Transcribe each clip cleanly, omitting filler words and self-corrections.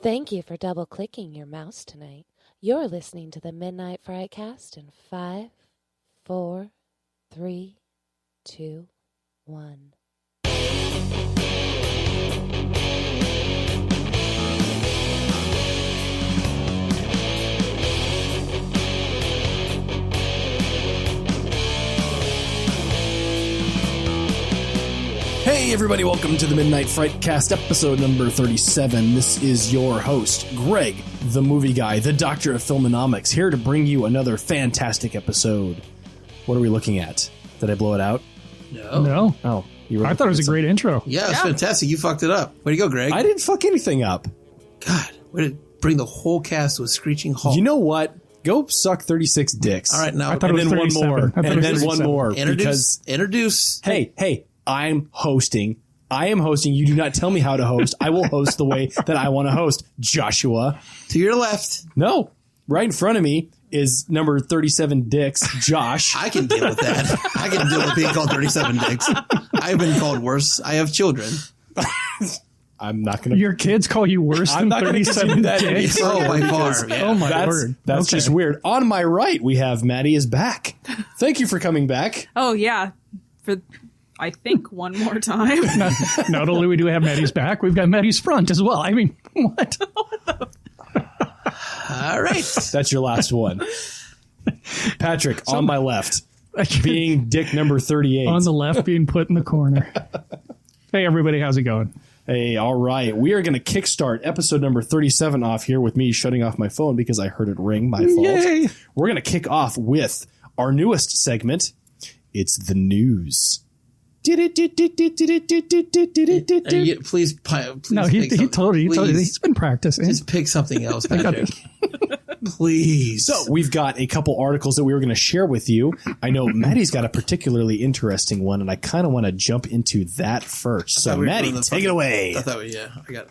Thank you for double-clicking your mouse tonight. You're listening to the Midnight Frightcast in 5, 4, 3, 2, 1. Hey everybody, welcome to the Midnight Frightcast, episode number 37. This is your host, Greg, the movie guy, the doctor of filmonomics, here to bring you another fantastic episode. What are we looking at? Did I blow it out? No. Oh, I thought it was a great intro. Yeah, it's fantastic. You fucked it up. Way to go, Greg. I didn't fuck anything up. God, way to bring the whole cast to a screeching halt. You know what? Go suck 36 dicks. All right, now. I thought it was And then one 37. more. I thought it And was then 37. one more. Introduce. Hey, I'm hosting. I am hosting. You do not tell me how to host. I will host the way that I want to host. Joshua. To your left. No. Right in front of me is number 37 dicks, Josh. I can deal with that. I can deal with being called 37 dicks. I've been called worse. I have children. I'm not going to. Your kids call you worse I'm than not gonna 37 continue that dicks? Oh, by far. Yeah. Oh, my word. That's Okay. just weird. On my right, we have Maddie is back. Thank you for coming back. Oh, yeah. For, I think, one more time. Not only do we have Maddie's back, we've got Maddie's front as well. I mean, what? All right. That's your last one. Patrick, on my left, being dick number 38. On the left, being put in the corner. Hey, everybody, how's it going? Hey, all right. We are going to kickstart episode number 37 off here with me shutting off my phone because I heard it ring. My fault. Yay. We're going to kick off with our newest segment. It's the news. Please No, he pick told you. something. Please. He's been practicing. Just pick something else, Patrick. Please. So we've got a couple articles that we were going to share with you. I know Maddie's got a particularly interesting one, and I kind of want to jump into that first. So, Maddie, take it away. I thought I got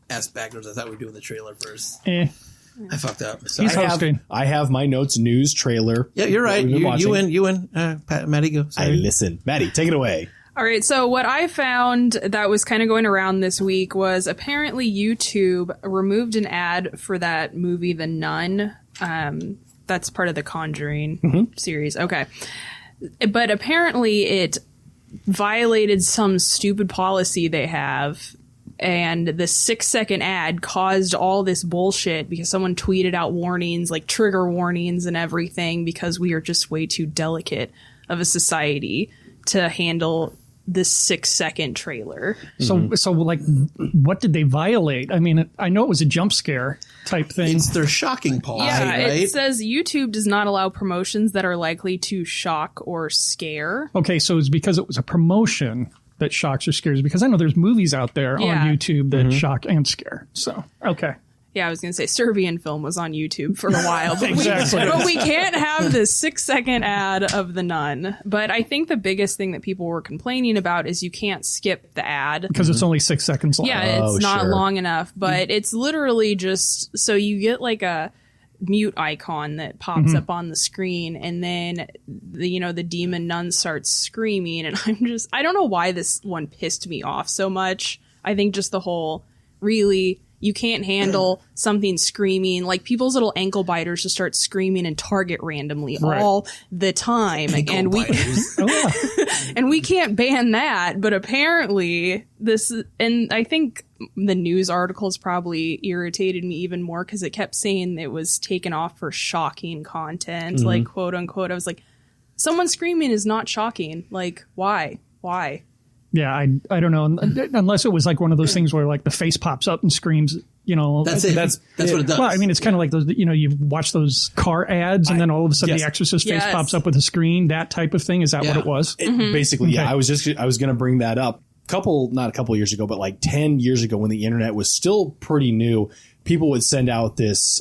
asked backwards. I thought we were doing the trailer first. Eh. I fucked up. So He's hosting. I have my notes, news, trailer. Yeah, you're right. You win. Maddie, go. I listen. Maddie, take it away. All right, so what I found that was kind of going around this week was apparently YouTube removed an ad for that movie, The Nun. That's part of the Conjuring series. Okay. But apparently it violated some stupid policy they have. And the 6-second ad caused all this bullshit because someone tweeted out warnings, like trigger warnings and everything, because we are just way too delicate of a society to handle this 6-second trailer. So like, what did they violate? I mean, I know it was a jump scare type thing. It's their shocking policy, Yeah, right? it says YouTube does not allow promotions that are likely to shock or scare. Okay, so it's because it was a promotion that shocks or scares, because I know there's movies out there on YouTube that shock and scare. So, okay. Yeah, I was going to say Serbian film was on YouTube for a while, but, Exactly. but we can't have this 6-second ad of The Nun. But I think the biggest thing that people were complaining about is you can't skip the ad. Because it's only 6 seconds long. Yeah, it's not sure. long enough, but it's literally just so you get like a mute icon that pops up on the screen, and then the demon nun starts screaming, and I don't know why this one pissed me off so much. I think just the whole you can't handle something screaming, like people's little ankle biters just start screaming and target randomly all the time. And we can't ban that, but apparently and I think the news articles probably irritated me even more because it kept saying it was taken off for shocking content, like quote unquote. I was like, someone screaming is not shocking. Like, why? Yeah, I don't know. Unless it was like one of those things where like the face pops up and screams, That's it. That's what it does. Well, I mean, it's kind of like those, you watch those car ads and then all of a sudden yes. the Exorcist face Yes. pops up with a screen, that type of thing. Is that what it was? Basically, yeah. Okay. I was going to bring that up. Not a couple years ago, but like 10 years ago when the internet was still pretty new, people would send out this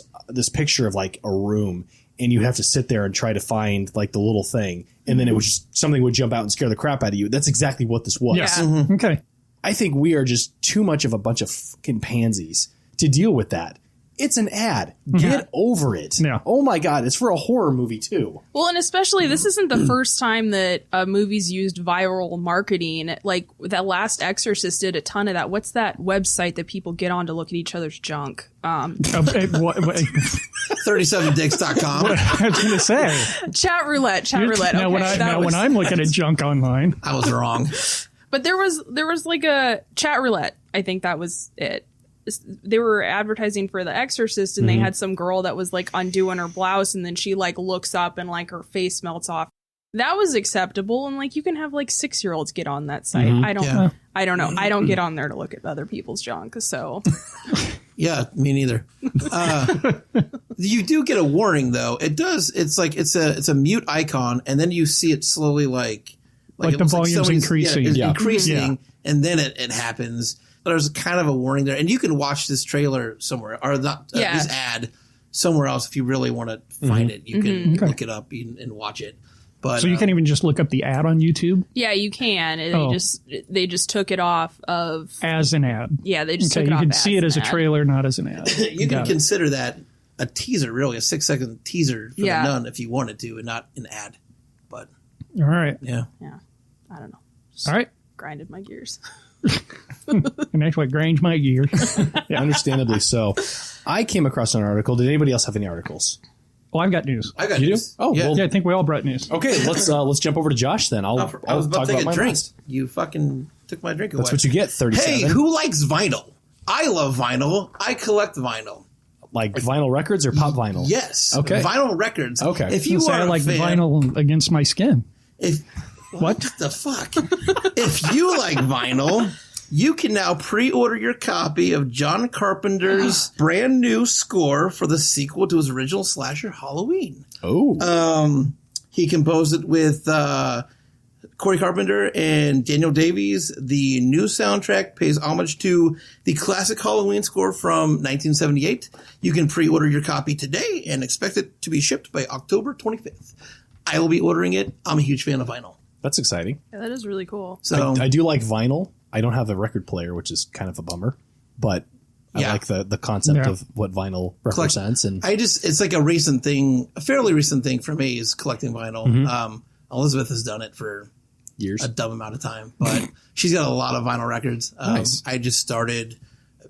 picture of like a room, and you have to sit there and try to find like the little thing. And then it was just something would jump out and scare the crap out of you. That's exactly what this was. Yes. Okay. I think we are just too much of a bunch of fucking pansies to deal with that. It's an ad. Get over it. Yeah. Oh my God. It's for a horror movie too. Well, and especially this isn't the first time that a movie's used viral marketing. Like that last Exorcist did a ton of that. What's that website that people get on to look at each other's junk? 37dicks.com. I was going to say. Chat roulette. Now, when I'm looking at junk online. I was wrong. But there was like a chat roulette. I think that was it. They were advertising for The Exorcist, and they had some girl that was like undoing her blouse, and then she like looks up and like her face melts off. That was acceptable, and like you can have like 6-year-olds get on that site. I don't know. I don't get on there to look at other people's junk. So Yeah, me neither. You do get a warning though. It does. It's like it's a mute icon, and then you see it slowly like the volume's increasing. Increasing, and then it happens. There's kind of a warning there, and you can watch this trailer somewhere, or not this ad somewhere else if you really want to find it. You can look it up and watch it. But so you can even just look up the ad on YouTube. yeah, you can. They just took it off of as an ad. Yeah, they just took it you off. can see it as a trailer, not as an ad. you can consider that a teaser, really, a 6-second teaser for the Nun if you wanted to, and not an ad. But all right, yeah, I don't know. Just all right, grinded my gears. And actually grinds my gears. Yeah, understandably so. I came across an article. Did anybody else have any articles? Well, I've got news. I got You news. do? Oh, yeah. well, Yeah, I think we all brought news. okay. Let's jump over to Josh then. I'll I was about talk to take about a drink. last. You fucking took my drink away. That's what you get. 37. Hey, who likes vinyl? I love vinyl. I collect vinyl. Like vinyl records or pop vinyl? Yes. Okay. Vinyl records. Okay. If you Say are I like a fan, vinyl against my skin. what the fuck? If you like vinyl, you can now pre-order your copy of John Carpenter's brand new score for the sequel to his original slasher Halloween. Oh. He composed it with Corey Carpenter and Daniel Davies. The new soundtrack pays homage to the classic Halloween score from 1978. You can pre-order your copy today and expect it to be shipped by October 25th. I will be ordering it. I'm a huge fan of vinyl. That's exciting. Yeah, that is really cool. So I do like vinyl. I don't have a record player, which is kind of a bummer, but I like the concept of what vinyl represents. And it's like a recent thing, a fairly recent thing for me is collecting vinyl. Elizabeth has done it for years, a dumb amount of time, but she's got a lot of vinyl records. Nice. I just started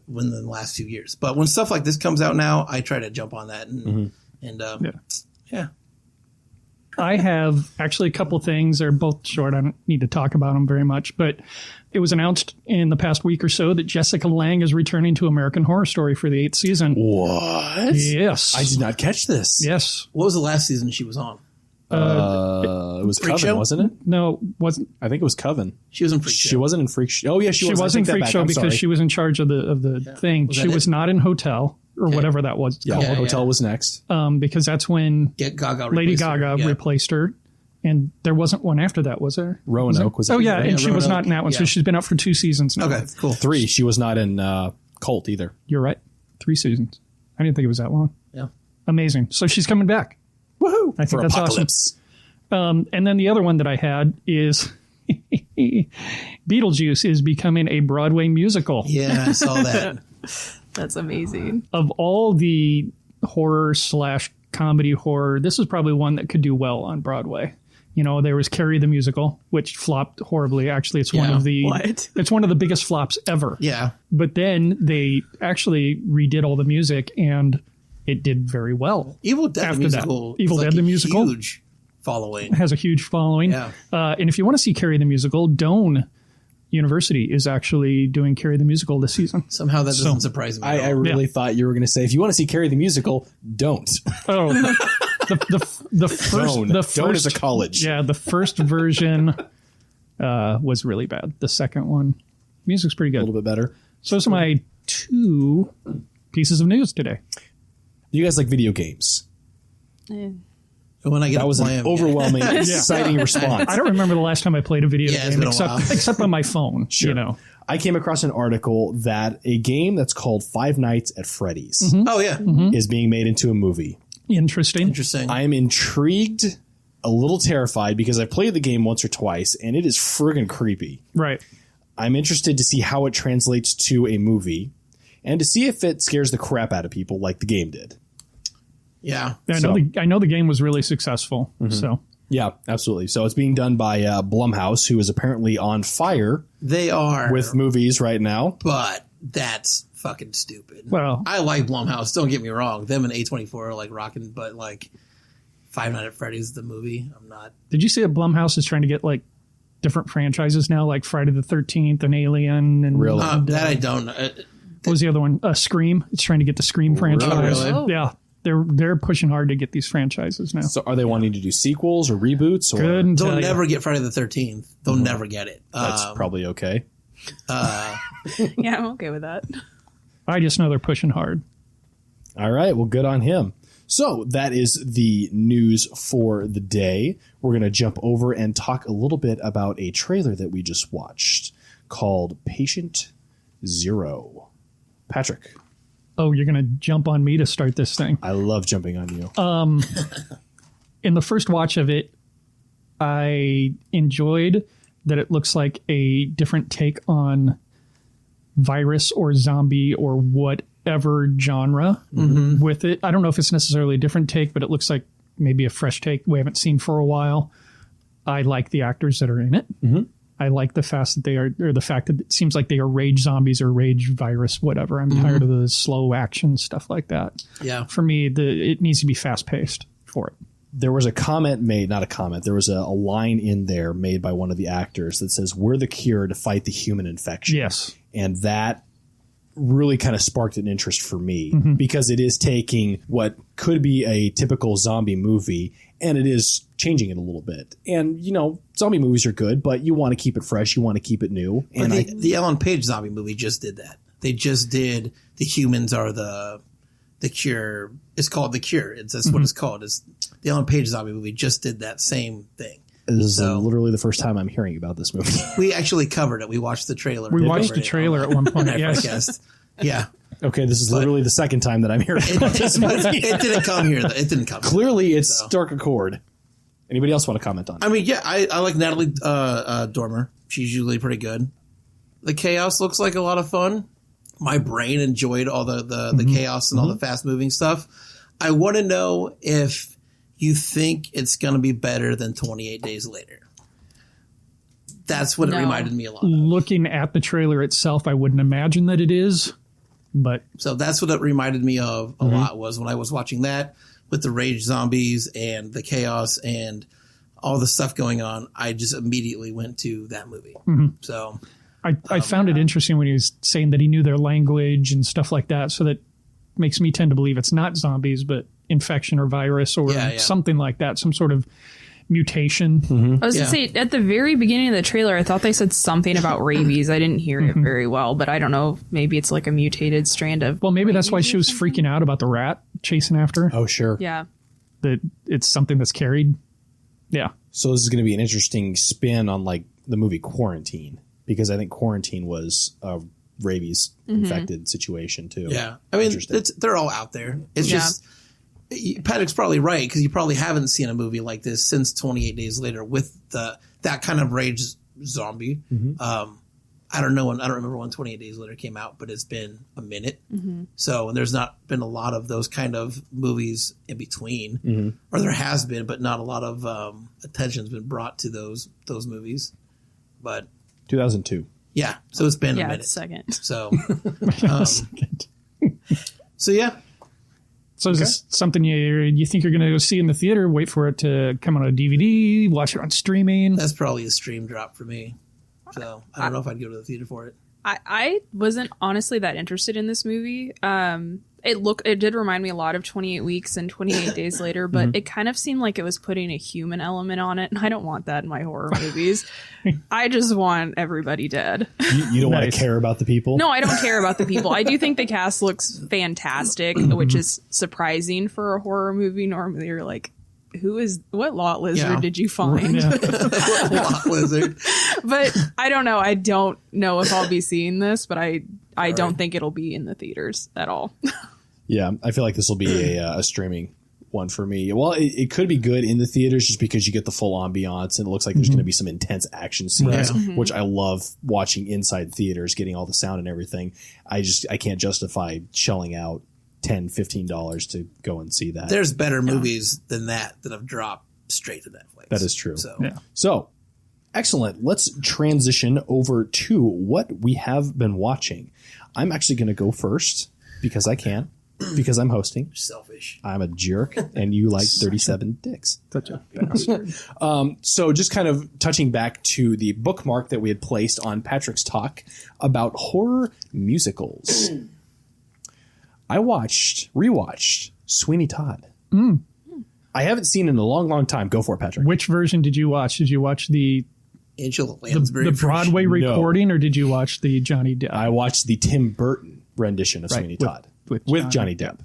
within the last few years, but when stuff like this comes out now, I try to jump on that and yeah. I have actually a couple things. They're both short. I don't need to talk about them very much, but it was announced in the past week or so that Jessica Lange is returning to American Horror Story for the 8th season. What? Yes. I did not catch this. Yes. What was the last season she was on? It was Freak Coven, Show? wasn't it? No, wasn't. I think it was Coven. She was in Freak Show. She wasn't in Freak Show. Oh, yeah, she was. She was in Freak Show because she was in charge of the thing. Was she that was it? not in Hotel or whatever that was called. Hotel was next. Because that's when Lady Gaga replaced her. And there wasn't one after that, was there? Roanoke was. Oh, yeah, and she was Roanoke. not in that one. So she's been up for 2 seasons now. Okay, cool. 3. She was not in Cult either. You're right. 3 seasons. I didn't think it was that long. Yeah. Amazing. So she's coming back. Woohoo! I think that's Apocalypse. awesome. And then the other one that I had is Beetlejuice is becoming a Broadway musical. Yeah, I saw that. That's amazing. Of all the horror/comedy horror, this is probably one that could do well on Broadway. You know, there was Carrie the Musical, which flopped horribly. Actually, it's one of the it's one of the biggest flops ever. Yeah. But then they actually redid all the music, and it did very well. Evil Dead After the musical. that. Evil is Dead the musical. Huge following. It has a huge following. Yeah. And if you want to see Carrie the Musical, Doane University is actually doing Carrie the Musical this season. Somehow that doesn't surprise me. I really thought you were going to say, if you want to see Carrie the Musical, don't. Oh, the first Doane is a college. Yeah, the first version was really bad. The second one, music's pretty good. A little bit better. So those are my 2 pieces of news today. You guys like video games? When I get That was an overwhelming, exciting response. I don't remember the last time I played a video Yeah, it's game been a while. except on my phone. Sure. You know, I came across an article that a game that's called Five Nights at Freddy's Oh, yeah. is being made into a movie. interesting. I am intrigued, a little terrified, because I've played the game once or twice, and it is friggin' creepy. Right. I'm interested to see how it translates to a movie. and to see if it scares the crap out of people like the game did. Yeah. I know the game was really successful. So yeah, absolutely. So it's being done by Blumhouse, who is apparently on fire. They are. With movies right now. But that's fucking stupid. Well, I like Blumhouse. Don't get me wrong. Them and A24 are like rocking, but like Five Nights at Freddy's the movie. I'm not. Did you see that Blumhouse is trying to get like different franchises now, like Friday the 13th and Alien and really? That I don't know. What was the other one? Scream. It's trying to get the Scream franchise. Really? Oh. Yeah. They're pushing hard to get these franchises now. So are they wanting to do sequels or reboots? Or Couldn't They'll tell you. never get Friday the 13th. They'll never get it. That's probably okay. Yeah, I'm okay with that. I just know they're pushing hard. All right. Well, good on him. So that is the news for the day. We're going to jump over and talk a little bit about a trailer that we just watched called Patient Zero. Patrick. Oh, you're going to jump on me to start this thing. I love jumping on you. In the first watch of it, I enjoyed that it looks like a different take on virus or zombie or whatever genre with it. I don't know if it's necessarily a different take, but it looks like maybe a fresh take we haven't seen for a while. I like the actors that are in it. I like the fact that it seems like they are rage zombies or rage virus, whatever. I'm tired of the slow action stuff like that. Yeah. For me, it needs to be fast paced for it. There was a comment made, not a comment, there was a line in there made by one of the actors that says, "We're the cure to fight the human infection." Yes. And that really kind of sparked an interest for me because it is taking what could be a typical zombie movie and it is changing it a little bit. And, you know, zombie movies are good, but you want to keep it fresh. You want to keep it new. And the Ellen Page zombie movie just did that. They just did The Humans Are the Cure. It's called The Cure. That's what it's called. It's the Ellen Page zombie movie just did that same thing. This is literally the first time I'm hearing about this movie. We actually covered it. We watched the trailer. We watched the trailer at one point. Yes. Yeah. Okay, this is literally the second time that I'm hearing about this movie. It didn't come here. It didn't come. Clearly, it's Dark Accord. Anybody else want to comment on it? I mean, yeah, I like Natalie Dormer. She's usually pretty good. The chaos looks like a lot of fun. My brain enjoyed all the chaos and all the fast moving stuff. I want to know if you think it's going to be better than 28 Days Later. That's what it reminded me a lot of. Looking at the trailer itself, I wouldn't imagine that it is, but so that's what it reminded me of a lot was when I was watching that with the rage zombies and the chaos and all the stuff going on. I just immediately went to that movie. So I found it interesting when he was saying that he knew their language and stuff like that. So that makes me tend to believe it's not zombies, but infection or virus or something like that, some sort of mutation. I was going to say, at the very beginning of the trailer, I thought they said something about rabies. I didn't hear it very well, but I don't know. Maybe it's like a mutated strand of. Well, maybe that's why she was freaking out about the rat chasing after her. Oh, sure. Yeah. That it's something that's carried. Yeah. So this is going to be an interesting spin on like the movie Quarantine, because I think Quarantine was a rabies infected situation too. Yeah. I mean, they're all out there. It's just. Patrick's probably right, because you probably haven't seen a movie like this since 28 Days Later with that kind of rage zombie. I don't remember when 28 Days Later came out, but it's been a minute. So there's not been a lot of those kind of movies in between, or there has been, but not a lot of attention's been brought to those movies. But 2002. Yeah, so it's been a minute. It's second. So, so yeah. So is this something you think you're going to go see in the theater, wait for it to come on a DVD, watch it on streaming? That's probably a stream drop for me. So I don't know if I'd go to the theater for it. I wasn't honestly that interested in this movie. It did remind me a lot of 28 Weeks and 28 Days Later, but it kind of seemed like it was putting a human element on it, and I don't want that in my horror movies. I just want everybody dead. You don't want to care about the people? No, I don't care about the people. I do think the cast looks fantastic, which is surprising for a horror movie. Normally you're like, what lot lizard did you find? What lot lizard? But I don't know. I don't know if I'll be seeing this, but I don't think it'll be in the theaters at all. Yeah, I feel like this will be a streaming one for me. Well, it could be good in the theaters just because you get the full ambiance and it looks like there's going to be some intense action scenes, which I love watching inside theaters, getting all the sound and everything. I can't justify shelling out $10, $15 to go and see that. There's better movies than that have dropped straight to Netflix. That is true. So excellent. Let's transition over to what we have been watching. I'm actually going to go first because I can. Because I'm hosting. Selfish. I'm a jerk, and you like 37 dicks. Such a bastard. So just kind of touching back to the bookmark that we had placed on Patrick's talk about horror musicals. I rewatched Sweeney Todd. I haven't seen it in a long, long time. Go for it, Patrick. Which version did you watch? Did you watch the Angela Lansbury the Broadway recording, or did you watch the Johnny Depp? I watched the Tim Burton rendition of Sweeney Todd. With Johnny Depp.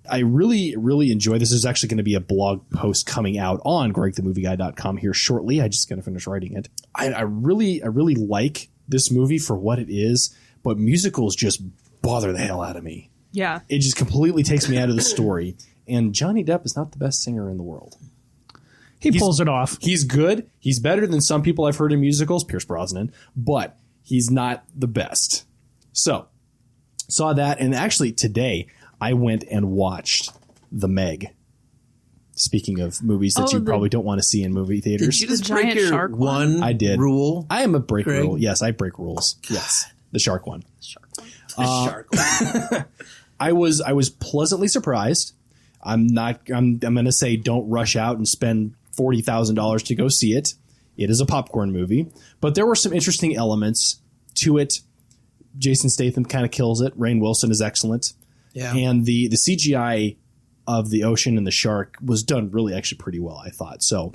I really, really enjoy this. There's actually going to be a blog post coming out on GregTheMovieGuy.com here shortly. I just got to finish writing it. I really like this movie for what it is, but musicals just bother the hell out of me. Yeah. It just completely takes me out of the story. And Johnny Depp is not the best singer in the world. He pulls it off. He's good. He's better than some people I've heard in musicals, Pierce Brosnan, but he's not the best. So, saw that, and actually today I went and watched The Meg. Speaking of movies that you probably don't want to see in movie theaters. Did you just break your one I did. rule? I am a break rule. Yes, I break rules. Yes, the shark one. The shark one. I was pleasantly surprised. I'm going to say don't rush out and spend $40,000 to go see it. It is a popcorn movie, but there were some interesting elements to it. Jason Statham kind of kills it. Rainn Wilson is excellent. Yeah. And the CGI of the ocean and the shark was done really actually pretty well, I thought. So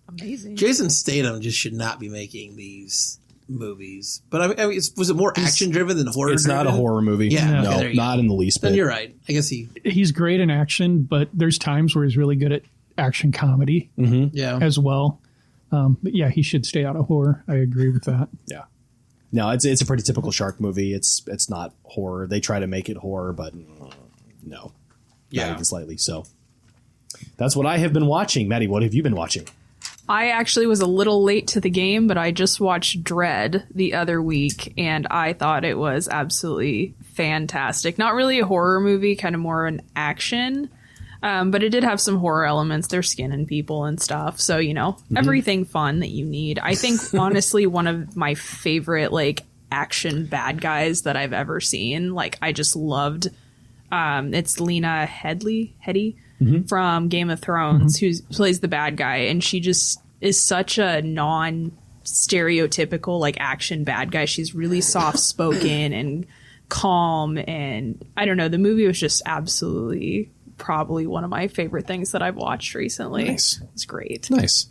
amazing. Jason Statham just should not be making these movies. But I mean was it more action driven than horror? It's not a horror movie. Yeah. No, Okay, not in the least bit. Then you're right. I guess he's great in action, but there's times where he's really good at action comedy as well. But yeah, he should stay out of horror. I agree with that. Yeah. No, it's a pretty typical shark movie. It's not horror. They try to make it horror, but no. Not even slightly. So that's what I have been watching. Maddie, what have you been watching? I actually was a little late to the game, but I just watched Dread the other week, and I thought it was absolutely fantastic. Not really a horror movie, kind of more an action, but it did have some horror elements. They're skinning people and stuff, so, everything fun that you need. I think, honestly, one of my favorite, action bad guys that I've ever seen. I just loved... it's Lena Headey from Game of Thrones, who plays the bad guy, and she just is such a non-stereotypical action bad guy. She's really soft-spoken and calm, and I don't know, the movie was just absolutely probably one of my favorite things that I've watched recently. Nice. It's great. Nice.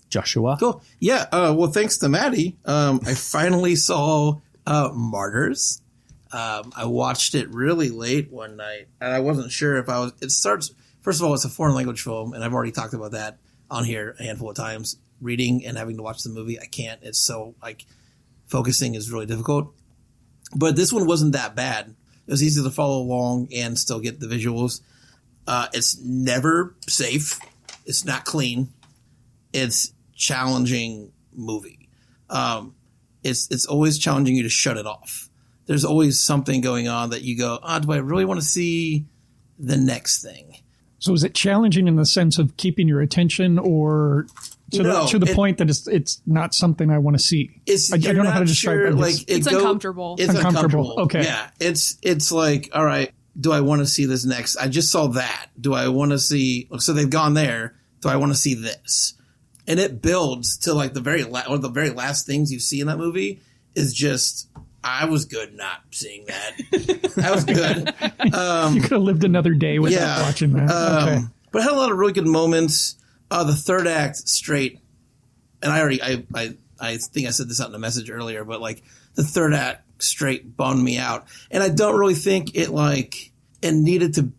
Joshua? Cool. Yeah, well, thanks to Maddie, I finally saw Martyrs. I watched it really late one night, and I wasn't sure if it starts, first of all, it's a foreign language film, and I've already talked about that on here a handful of times. Reading and having to watch the movie, I can't. It's so, focusing is really difficult. But this one wasn't that bad. It was easy to follow along and still get the visuals. It's never safe. It's not clean. It's challenging movie. It's always challenging you to shut it off. There's always something going on that you go, do I really want to see the next thing? So is it challenging in the sense of keeping your attention, or to the point that it's not something I want to see? I don't know how to describe it. It's uncomfortable. It's uncomfortable. Okay. Yeah. It's like, all right, do I want to see this next? I just saw that. Do I want to see, so they've gone there. Do I want to see this? And it builds to one of the very last things you see in that movie is just, I was good not seeing that. That was good. You could have lived another day without watching that. Okay. But it had a lot of really good moments. The third act straight, and I think I said this out in a message earlier, but the third act straight bummed me out. And I don't really think it needed to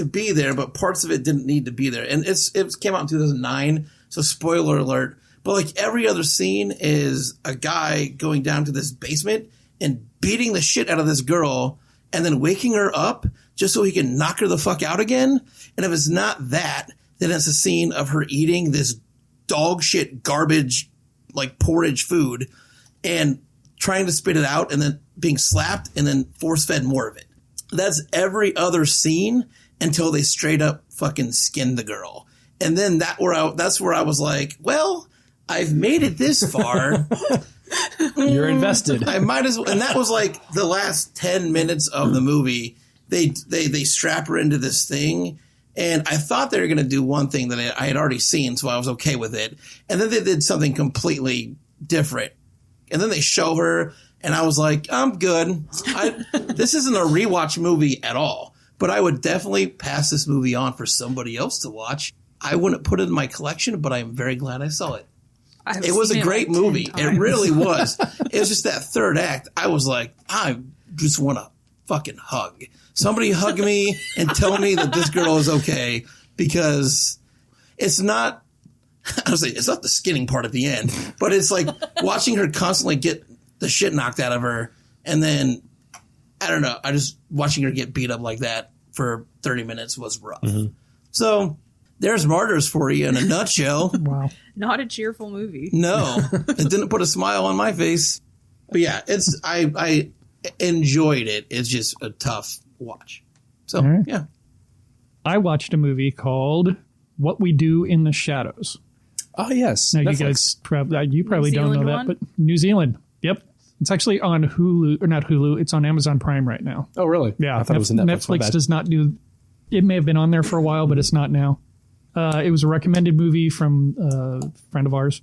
be there, but parts of it didn't need to be there. And it came out in 2009, so spoiler alert. But every other scene is a guy going down to this basement and beating the shit out of this girl and then waking her up just so he can knock her the fuck out again. And if it's not that, then it's a scene of her eating this dog shit garbage, like porridge food, and trying to spit it out and then being slapped and then force fed more of it. That's every other scene until they straight up fucking skin the girl. And then that's where I was like, well, I've made it this far. You're invested. I might as well. And that was like the last 10 minutes of the movie. They strap her into this thing. And I thought they were going to do one thing that I had already seen, so I was okay with it. And then they did something completely different. And then they show her, and I was like, I'm good. This isn't a rewatch movie at all. But I would definitely pass this movie on for somebody else to watch. I wouldn't put it in my collection, but I'm very glad I saw it. It was a great movie. It really was. It was just that third act. I was like, I just want to fucking hug. Somebody hug me and tell me that this girl is okay, because it's not, I was like, it's not the skinning part at the end, but it's like watching her constantly get the shit knocked out of her. And then, I don't know, watching her get beat up like that for 30 minutes was rough. Mm-hmm. So there's Martyrs for you in a nutshell. Wow. Not a cheerful movie. No, it didn't put a smile on my face. But yeah, I enjoyed it. It's just a tough watch. So, right. Yeah. I watched a movie called What We Do in the Shadows. Oh, yes. Now, Netflix. You probably don't know that, but New Zealand. Yep. It's actually on Hulu, or not Hulu. It's on Amazon Prime right now. Oh, really? Yeah. I thought it was in Netflix does not do, it may have been on there for a while, but it's not now. It was a recommended movie from a friend of ours.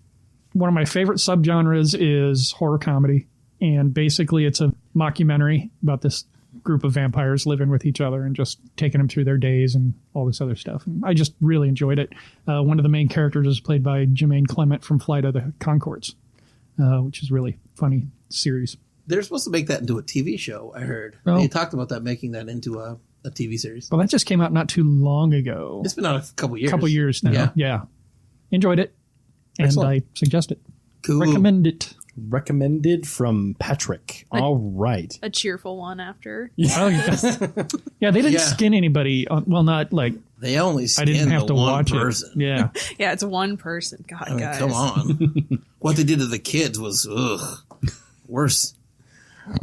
One of my favorite subgenres is horror comedy. And basically, it's a mockumentary about this group of vampires living with each other and just taking them through their days and all this other stuff. And I just really enjoyed it. One of the main characters is played by Jermaine Clement from Flight of the Conchords, which is really funny series. They're supposed to make that into a TV show, I heard. Oh. They talked about that, making that into a TV series. Well, that just came out not too long ago. It's been out a couple years. Couple years now. Yeah. Enjoyed it. And excellent. I suggest it. Cool. Recommend it. Recommended from Patrick. All right. A cheerful one after. Oh, yeah, they didn't skin anybody. Well, not like... They only skinned I didn't have to watch person. It. Yeah. Yeah, it's one person. God, guys. Come on. What they did to the kids was, worse.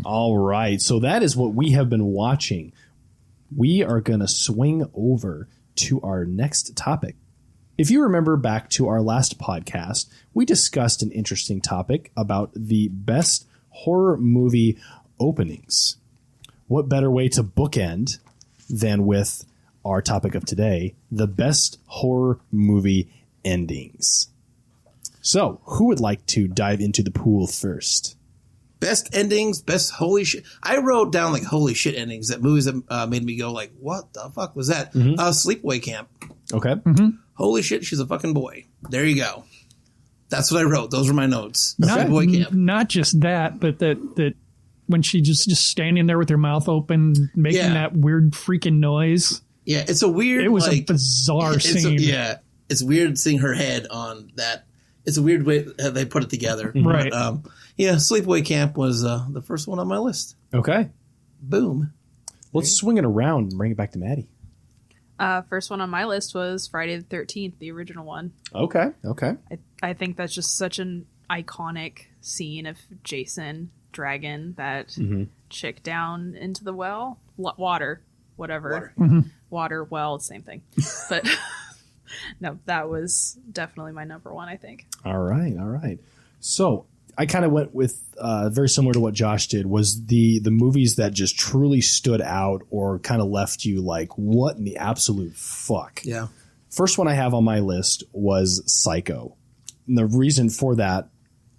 All right. So that is what we have been watching. We are going to swing over to our next topic. If you remember back to our last podcast, we discussed an interesting topic about the best horror movie openings. What better way to bookend than with our topic of today, the best horror movie endings. So, who would like to dive into the pool first? Best endings, best holy shit. I wrote down like holy shit endings, that movies that made me go like, what the fuck was that? Mm-hmm. Sleepaway Camp. Okay. Mm-hmm. Holy shit, she's a fucking boy. There you go. That's what I wrote. Those were my notes. Sleepaway Camp. Not just that, but that when she just standing there with her mouth open, making that weird freaking noise. Yeah, it's a weird... It was a bizarre scene. It's weird seeing her head on that. It's a weird way they put it together. Right. But, Sleepaway Camp was the first one on my list. Okay. Boom. Let's swing it around and bring it back to Maddie. First one on my list was Friday the 13th, the original one. Okay. I think that's just such an iconic scene of Jason dragging that chick down into the well. Water. Whatever. Water, well, same thing. But no, that was definitely my number one, I think. All right. So I kind of went with very similar to what Josh did, was the movies that just truly stood out or kind of left you like, what in the absolute fuck? Yeah. First one I have on my list was Psycho. And the reason for that,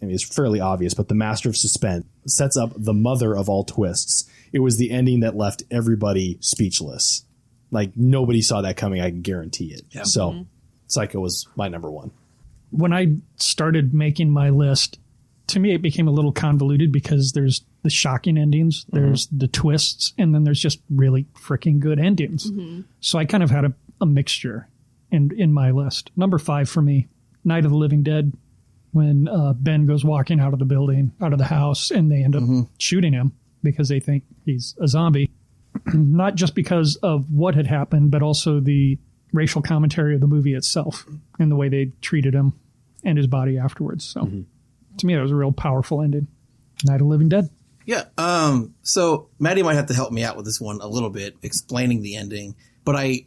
I mean, it's fairly obvious, but the master of suspense sets up the mother of all twists. It was the ending that left everybody speechless. Like, nobody saw that coming, I can guarantee it. Yeah. So Psycho was my number one. When I started making my list, to me, it became a little convoluted because there's the shocking endings, there's the twists, and then there's just really freaking good endings. Mm-hmm. So I kind of had a mixture in my list. Number 5 for me, Night of the Living Dead, when Ben goes walking out of the building, out of the house, and they end up shooting him because they think he's a zombie. not just because of what had happened, but also the racial commentary of the movie itself and the way they treated him and his body afterwards. So to me, that was a real powerful ending. Night of the Living Dead. Yeah. So Maddie might have to help me out with this one a little bit, explaining the ending. But I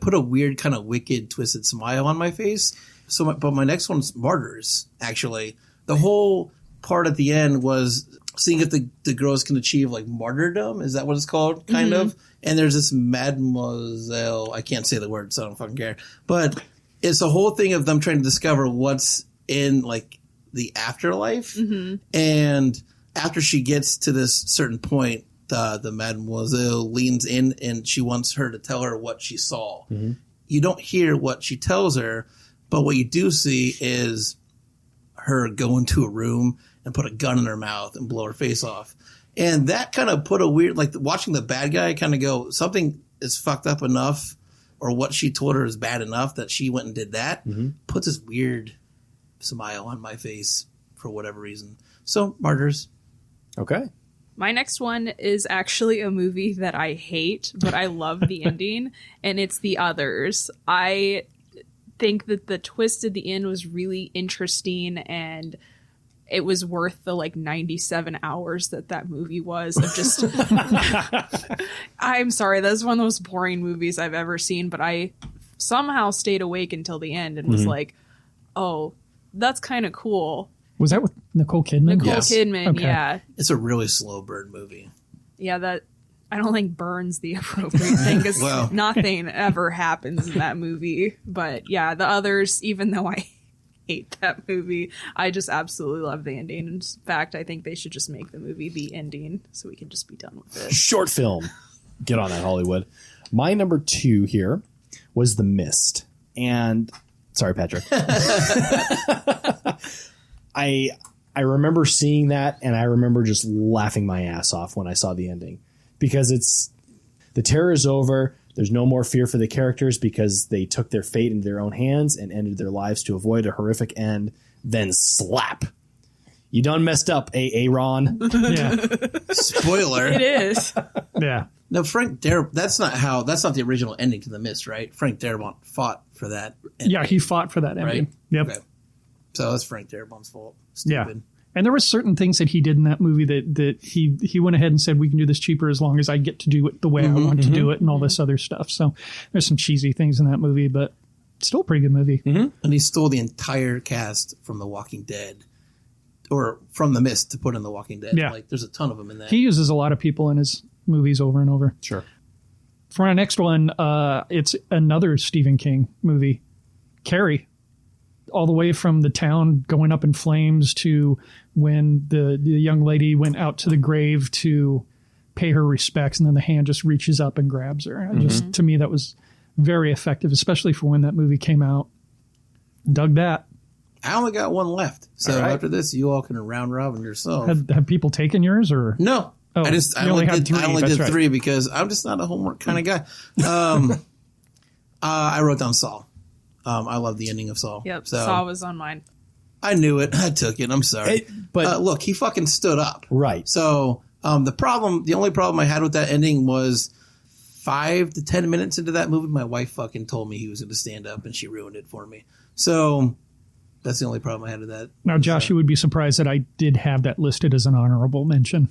put a weird kind of wicked, twisted smile on my face. But my next one's Martyrs, actually. The whole part at the end was seeing if the girls can achieve like martyrdom. Is that what it's called? Kind of. And there's this Mademoiselle. I can't say the word, so I don't fucking care. But it's a whole thing of them trying to discover what's in like the afterlife. And after she gets to this certain point, the Mademoiselle leans in and she wants her to tell her what she saw. You don't hear what she tells her, but what you do see is her go into a room and put a gun in her mouth and blow her face off. And that kind of put a weird, like watching the bad guy kind of go, something is fucked up enough, or what she told her is bad enough that she went and did that, puts this weird smile on my face for whatever reason. So, Martyrs. Okay. My next one is actually a movie that I hate, but I love the ending, and it's The Others. I think that the twist at the end was really interesting, and it was worth the like 97 hours that movie was of just I'm sorry, that's one of the most boring movies I've ever seen, but I somehow stayed awake until the end and was like, oh, that's kind of cool. Was that with Nicole Kidman? Nicole Kidman, Okay. yeah. It's a really slow burn movie. Yeah, that I don't think burns the appropriate thing because Wow. nothing ever happens in that movie. But yeah, The Others, even though I hate that movie, I just absolutely love the ending. In fact, I think they should just make the movie the ending so we can just be done with it. Short film. Get on that, Hollywood. My number 2 here was The Mist. And sorry, Patrick. I remember seeing that, and I remember just laughing my ass off when I saw the ending, because it's the terror is over. There's no more fear for the characters because they took their fate into their own hands and ended their lives to avoid a horrific end. Then slap. You done messed up, Ron. Yeah. Spoiler. It is. Yeah. No, Frank Darabont. That's not the original ending to The Mist, right? Frank Darabont fought for that ending, Yeah, he fought for that ending. right? Yep. Okay. So that's Frank Darabont's fault. Stupid. Yeah. And there were certain things that he did in that movie that he went ahead and said, we can do this cheaper as long as I get to do it the way I want to do it and all this other stuff. So there's some cheesy things in that movie, but still a pretty good movie. And he stole the entire cast from The Walking Dead, or from The Mist to put in The Walking Dead. Yeah. Like, there's a ton of them in that. He uses a lot of people in his movies over and over. Sure. For our next one, it's another Stephen King movie, Carrie. All the way from the town going up in flames to when the young lady went out to the grave to pay her respects, and then the hand just reaches up and grabs her. Just to me, that was very effective, especially for when that movie came out. Dug that. I only got one left. So All right. after this, you all can round robin yourself. Have people taken yours or? No. Oh, I you only had three. I only That's did right. 3 because I'm just not a homework kind of guy. I wrote down Saw. I love the ending of Saw. Yep, So Saw was on mine. I knew it. I took it. I'm sorry. But Look, he fucking stood up. right. So the only problem I had with that ending was 5 to 10 minutes into that movie, my wife fucking told me he was going to stand up, and she ruined it for me. So that's the only problem I had with that. Now, Josh, you would be surprised that I did have that listed as an honorable mention.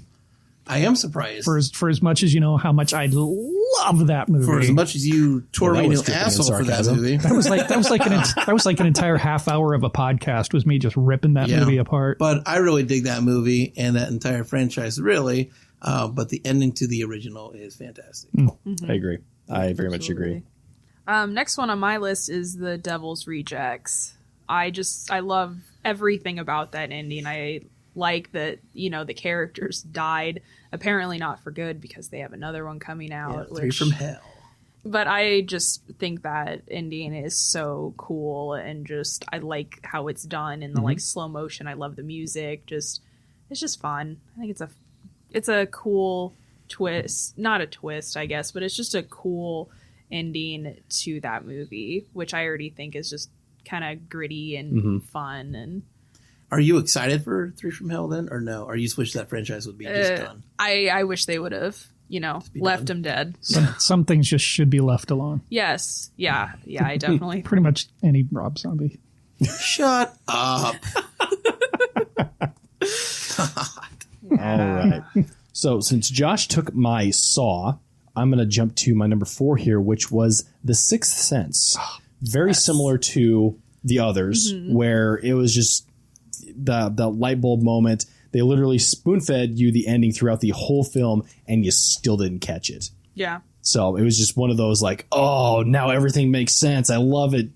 I am surprised. For as much as you know how much I love that movie. For as much as you tore Well, that me a was new dripping in asshole for that sarcasm. movie. That was like an entire half hour of a podcast was me just ripping that Yeah. movie apart. But I really dig that movie and that entire franchise, really. But the ending to the original is fantastic. I agree. I very much agree. Next one on my list is The Devil's Rejects. I love everything about that ending. I like that, the characters died, apparently not for good because they have another one coming out. Yeah, 3 from Hell. But I just think that ending is so cool, and just I like how it's done in the like slow motion. I love the music. It's just fun. I think it's a cool twist. Not a twist, I guess, but it's just a cool ending to that movie, which I already think is just kind of gritty and fun. And Are you excited for 3 from Hell then, or no? Or you just wish that franchise would be just done? I wish they would have left him dead. Some things just should be left alone. Yes. Yeah, I definitely. Pretty much any Rob Zombie. Shut up. All right. So since Josh took my Saw, I'm going to jump to my number 4 here, which was The Sixth Sense. Very similar to the others, where it was just the light bulb moment. They literally spoon-fed you the ending throughout the whole film, and you still didn't catch it. Yeah. So it was just one of those like, oh, now everything makes sense. I love it.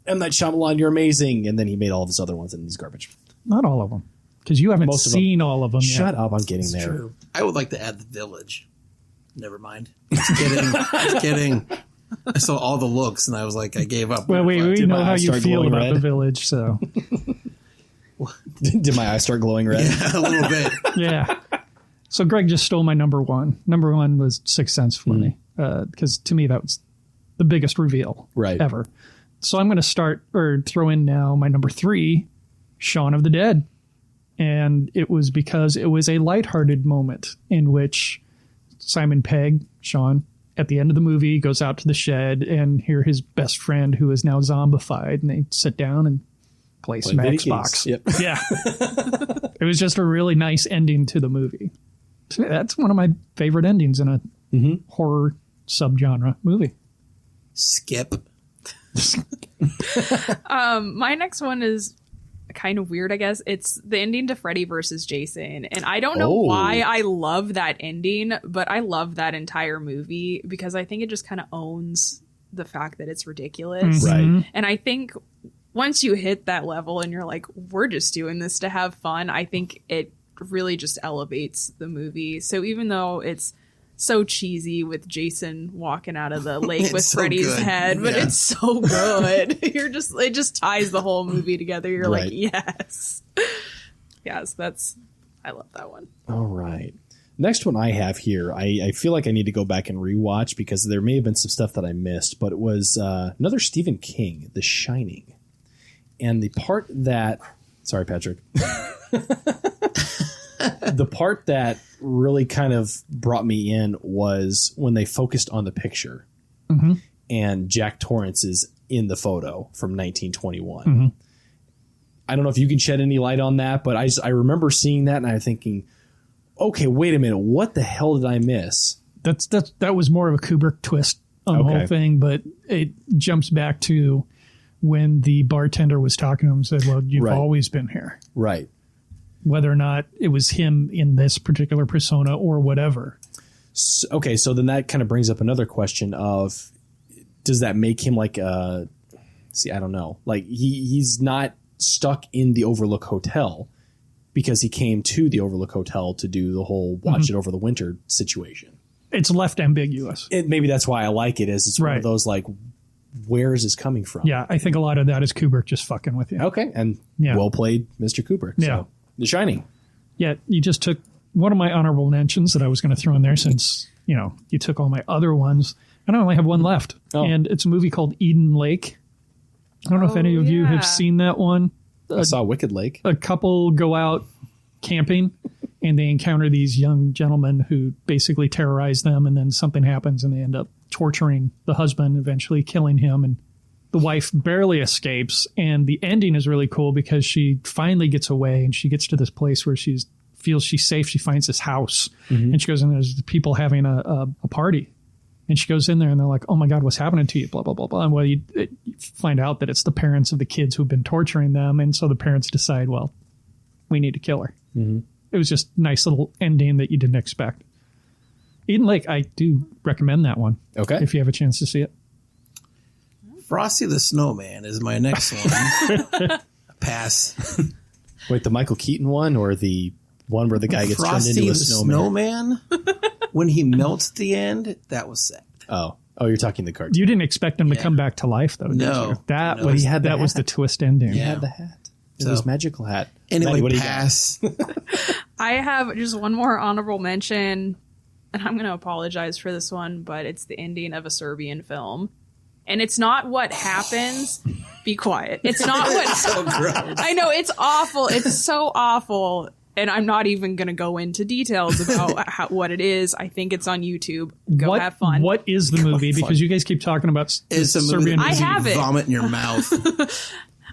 M. Night Shyamalan, you're amazing. And then he made all of his other ones, and he's garbage. Not all of them. Because you haven't seen all of them yet. Shut up, I'm getting there. True. I would like to add The Village. Never mind. Just kidding. I saw all the looks, and I was like, I gave up. Well, we know how you feel about The Village, so. Did my eyes start glowing red? Yeah, a little bit. Yeah. So Greg just stole my number 1. Number 1 was Sixth Sense for me, because to me that was the biggest reveal ever. So I'm going to throw in now my number 3, Shaun of the Dead. And it was because it was a lighthearted moment in which Simon Pegg, Shaun, at the end of the movie goes out to the shed and hear his best friend who is now zombified, and they sit down and play some Xbox. Yep. Yeah. It was just a really nice ending to the movie. That's one of my favorite endings in a horror subgenre movie. Skip. My next one is kind of weird, I guess. It's the ending to Freddy versus Jason. And I don't know why I love that ending, but I love that entire movie because I think it just kind of owns the fact that it's ridiculous. Right. And I think once you hit that level and you're like, we're just doing this to have fun, I think it really just elevates the movie. So even though it's so cheesy with Jason walking out of the lake with Freddy's head, but it's so good. It just ties the whole movie together. You're like, yes. I love that one. All right. Next one I have here, I feel like I need to go back and rewatch because there may have been some stuff that I missed, but it was another Stephen King, The Shining. And the part that, sorry, Patrick. The part that really kind of brought me in was when they focused on the picture and Jack Torrance is in the photo from 1921. I don't know if you can shed any light on that, but I remember seeing that and I'm thinking, okay, wait a minute. What the hell did I miss? That was more of a Kubrick twist on the whole thing, but it jumps back to when the bartender was talking to him and said, well, you've always been here. Right. Whether or not it was him in this particular persona or whatever. So then that kind of brings up another question of, does that make him like I don't know. Like he's not stuck in the Overlook Hotel because he came to the Overlook Hotel to do the whole watch it over the winter situation. It's left ambiguous. Maybe that's why I like it, is it's one of those like, where is this coming from? Yeah, I think a lot of that is Kubrick just fucking with you. Okay, and well played, Mr. Kubrick. Yeah. So, The Shining. Yeah, you just took one of my honorable mentions that I was going to throw in there since, you took all my other ones. And I only have one left. And it's a movie called Eden Lake. I don't know if any of you have seen that one. I saw Wicked Lake. A couple go out camping and they encounter these young gentlemen who basically terrorize them, and then something happens and they end up torturing the husband, eventually killing him, and the wife barely escapes. And the ending is really cool because she finally gets away and she gets to this place where she feels she's safe. She finds this house and she goes in, there's people having a party, and she goes in there and they're like, oh my God, what's happening to you? Blah, blah, blah, blah. And well, you find out that it's the parents of the kids who've been torturing them. And so the parents decide, well, we need to kill her. It was just a nice little ending that you didn't expect. Eden Lake, I do recommend that one. Okay. If you have a chance to see it. Frosty the Snowman is my next one. Pass. Wait, the Michael Keaton one or the one where the guy gets Frosty turned into a the snowman? When he melts at the end, that was sad. Oh, you're talking the cartoon. You didn't expect him to come back to life, though, did you? That was the twist ending. He had the hat. It was magical hat. Anyway, what pass. I have just one more honorable mention, and I'm going to apologize for this one, but it's the ending of a Serbian film. And it's not what happens. Be quiet. It's not what. So gross. I know, it's awful. It's so awful. And I'm not even going to go into details about what it is. I think it's on YouTube. Go have fun. What is the movie? Because you guys keep talking about it's a movie. I have it. Vomit in your mouth.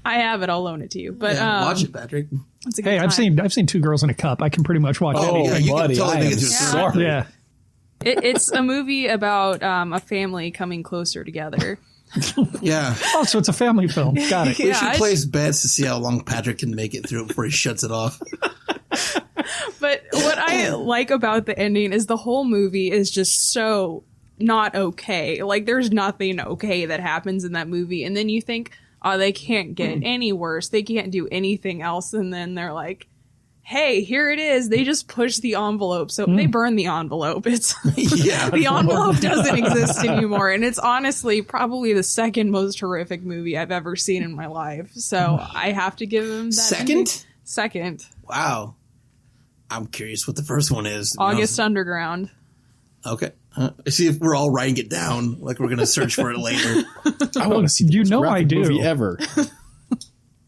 I have it. I'll loan it to you. But watch it, Patrick. It's a good time. I've seen Two Girls in a Cup. I can pretty much watch anything. You buddy, can totally I make am it through sorry. Yeah. It's a movie about a family coming closer together. Yeah. Oh, so it's a family film. Got it. We should place bets to see how long Patrick can make it through before he shuts it off. But what I like about the ending is the whole movie is just so not okay. Like, there's nothing okay that happens in that movie. And then you think, oh, they can't get any worse. They can't do anything else. And then they're like, hey, here it is. They just push the envelope. So they burn the envelope. It's the envelope doesn't exist anymore. And it's honestly probably the second most horrific movie I've ever seen in my life. So I have to give him that. Second. Wow. I'm curious what the first one is. August Underground. Okay. See if we're all writing it down like we're going to search for it later. I want to see the most graphic I do. movie ever.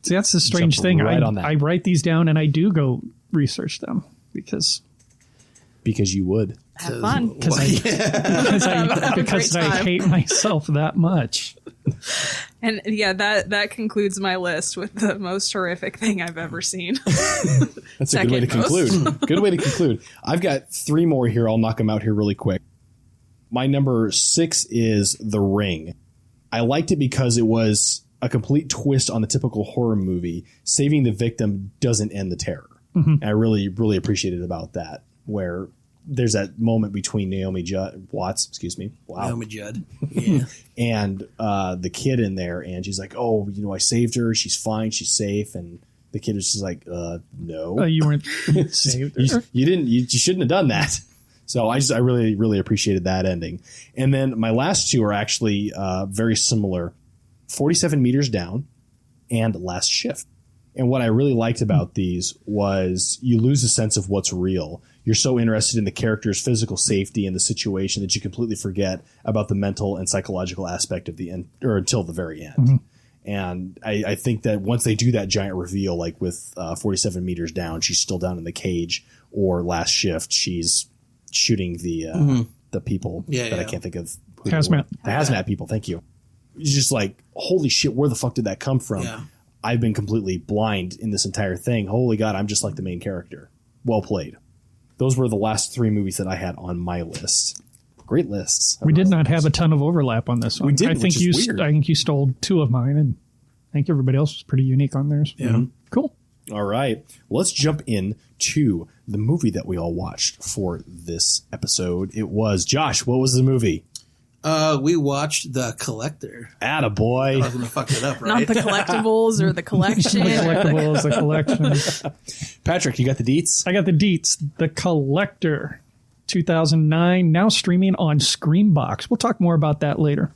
See, that's the strange thing. Right on that. I write these down and I do go research them because you would. Have fun. Because I hate myself that much. And yeah, that concludes my list with the most horrific thing I've ever seen. That's a good way to conclude. Good way to conclude. I've got 3 more here. I'll knock them out here really quick. My number 6 is The Ring. I liked it because it was a complete twist on the typical horror movie. Saving the victim doesn't end the terror. And I really, really appreciated about that, where there's that moment between Naomi Watts. Wow. Naomi Judd. Yeah. And the kid in there, and she's like, oh, I saved her. She's fine. She's safe. And the kid was just like, no. You weren't saved. You didn't. You shouldn't have done that. So I really, really appreciated that ending. And then my last 2 are actually very similar. 47 Meters Down and Last Shift. And what I really liked about these was you lose a sense of what's real. You're so interested in the character's physical safety and the situation that you completely forget about the mental and psychological aspect of the end, or until the very end. And I think that once they do that giant reveal, like with 47 Meters Down, she's still down in the cage, or Last Shift, she's shooting the people that I can't think of. Hazmat. The hazmat people. Thank you. It's just like, holy shit, where the fuck did that come from? Yeah. I've been completely blind in this entire thing. Holy God, I'm just like the main character. Well played. Those were the last 3 movies that I had on my list. Great lists. We did not have a ton of overlap on this one. We did, I think you stole 2 of mine, and I think everybody else was pretty unique on theirs. Yeah. Cool. All right. Let's jump in to the movie that we all watched for this episode. It was, Josh, what was the movie? We watched The Collector. Attaboy. I was going to fuck it up, right? Not the collectibles or the collection. The collectibles, the collection. Patrick, you got the deets? I got the deets. The Collector, 2009, now streaming on Screambox. We'll talk more about that later.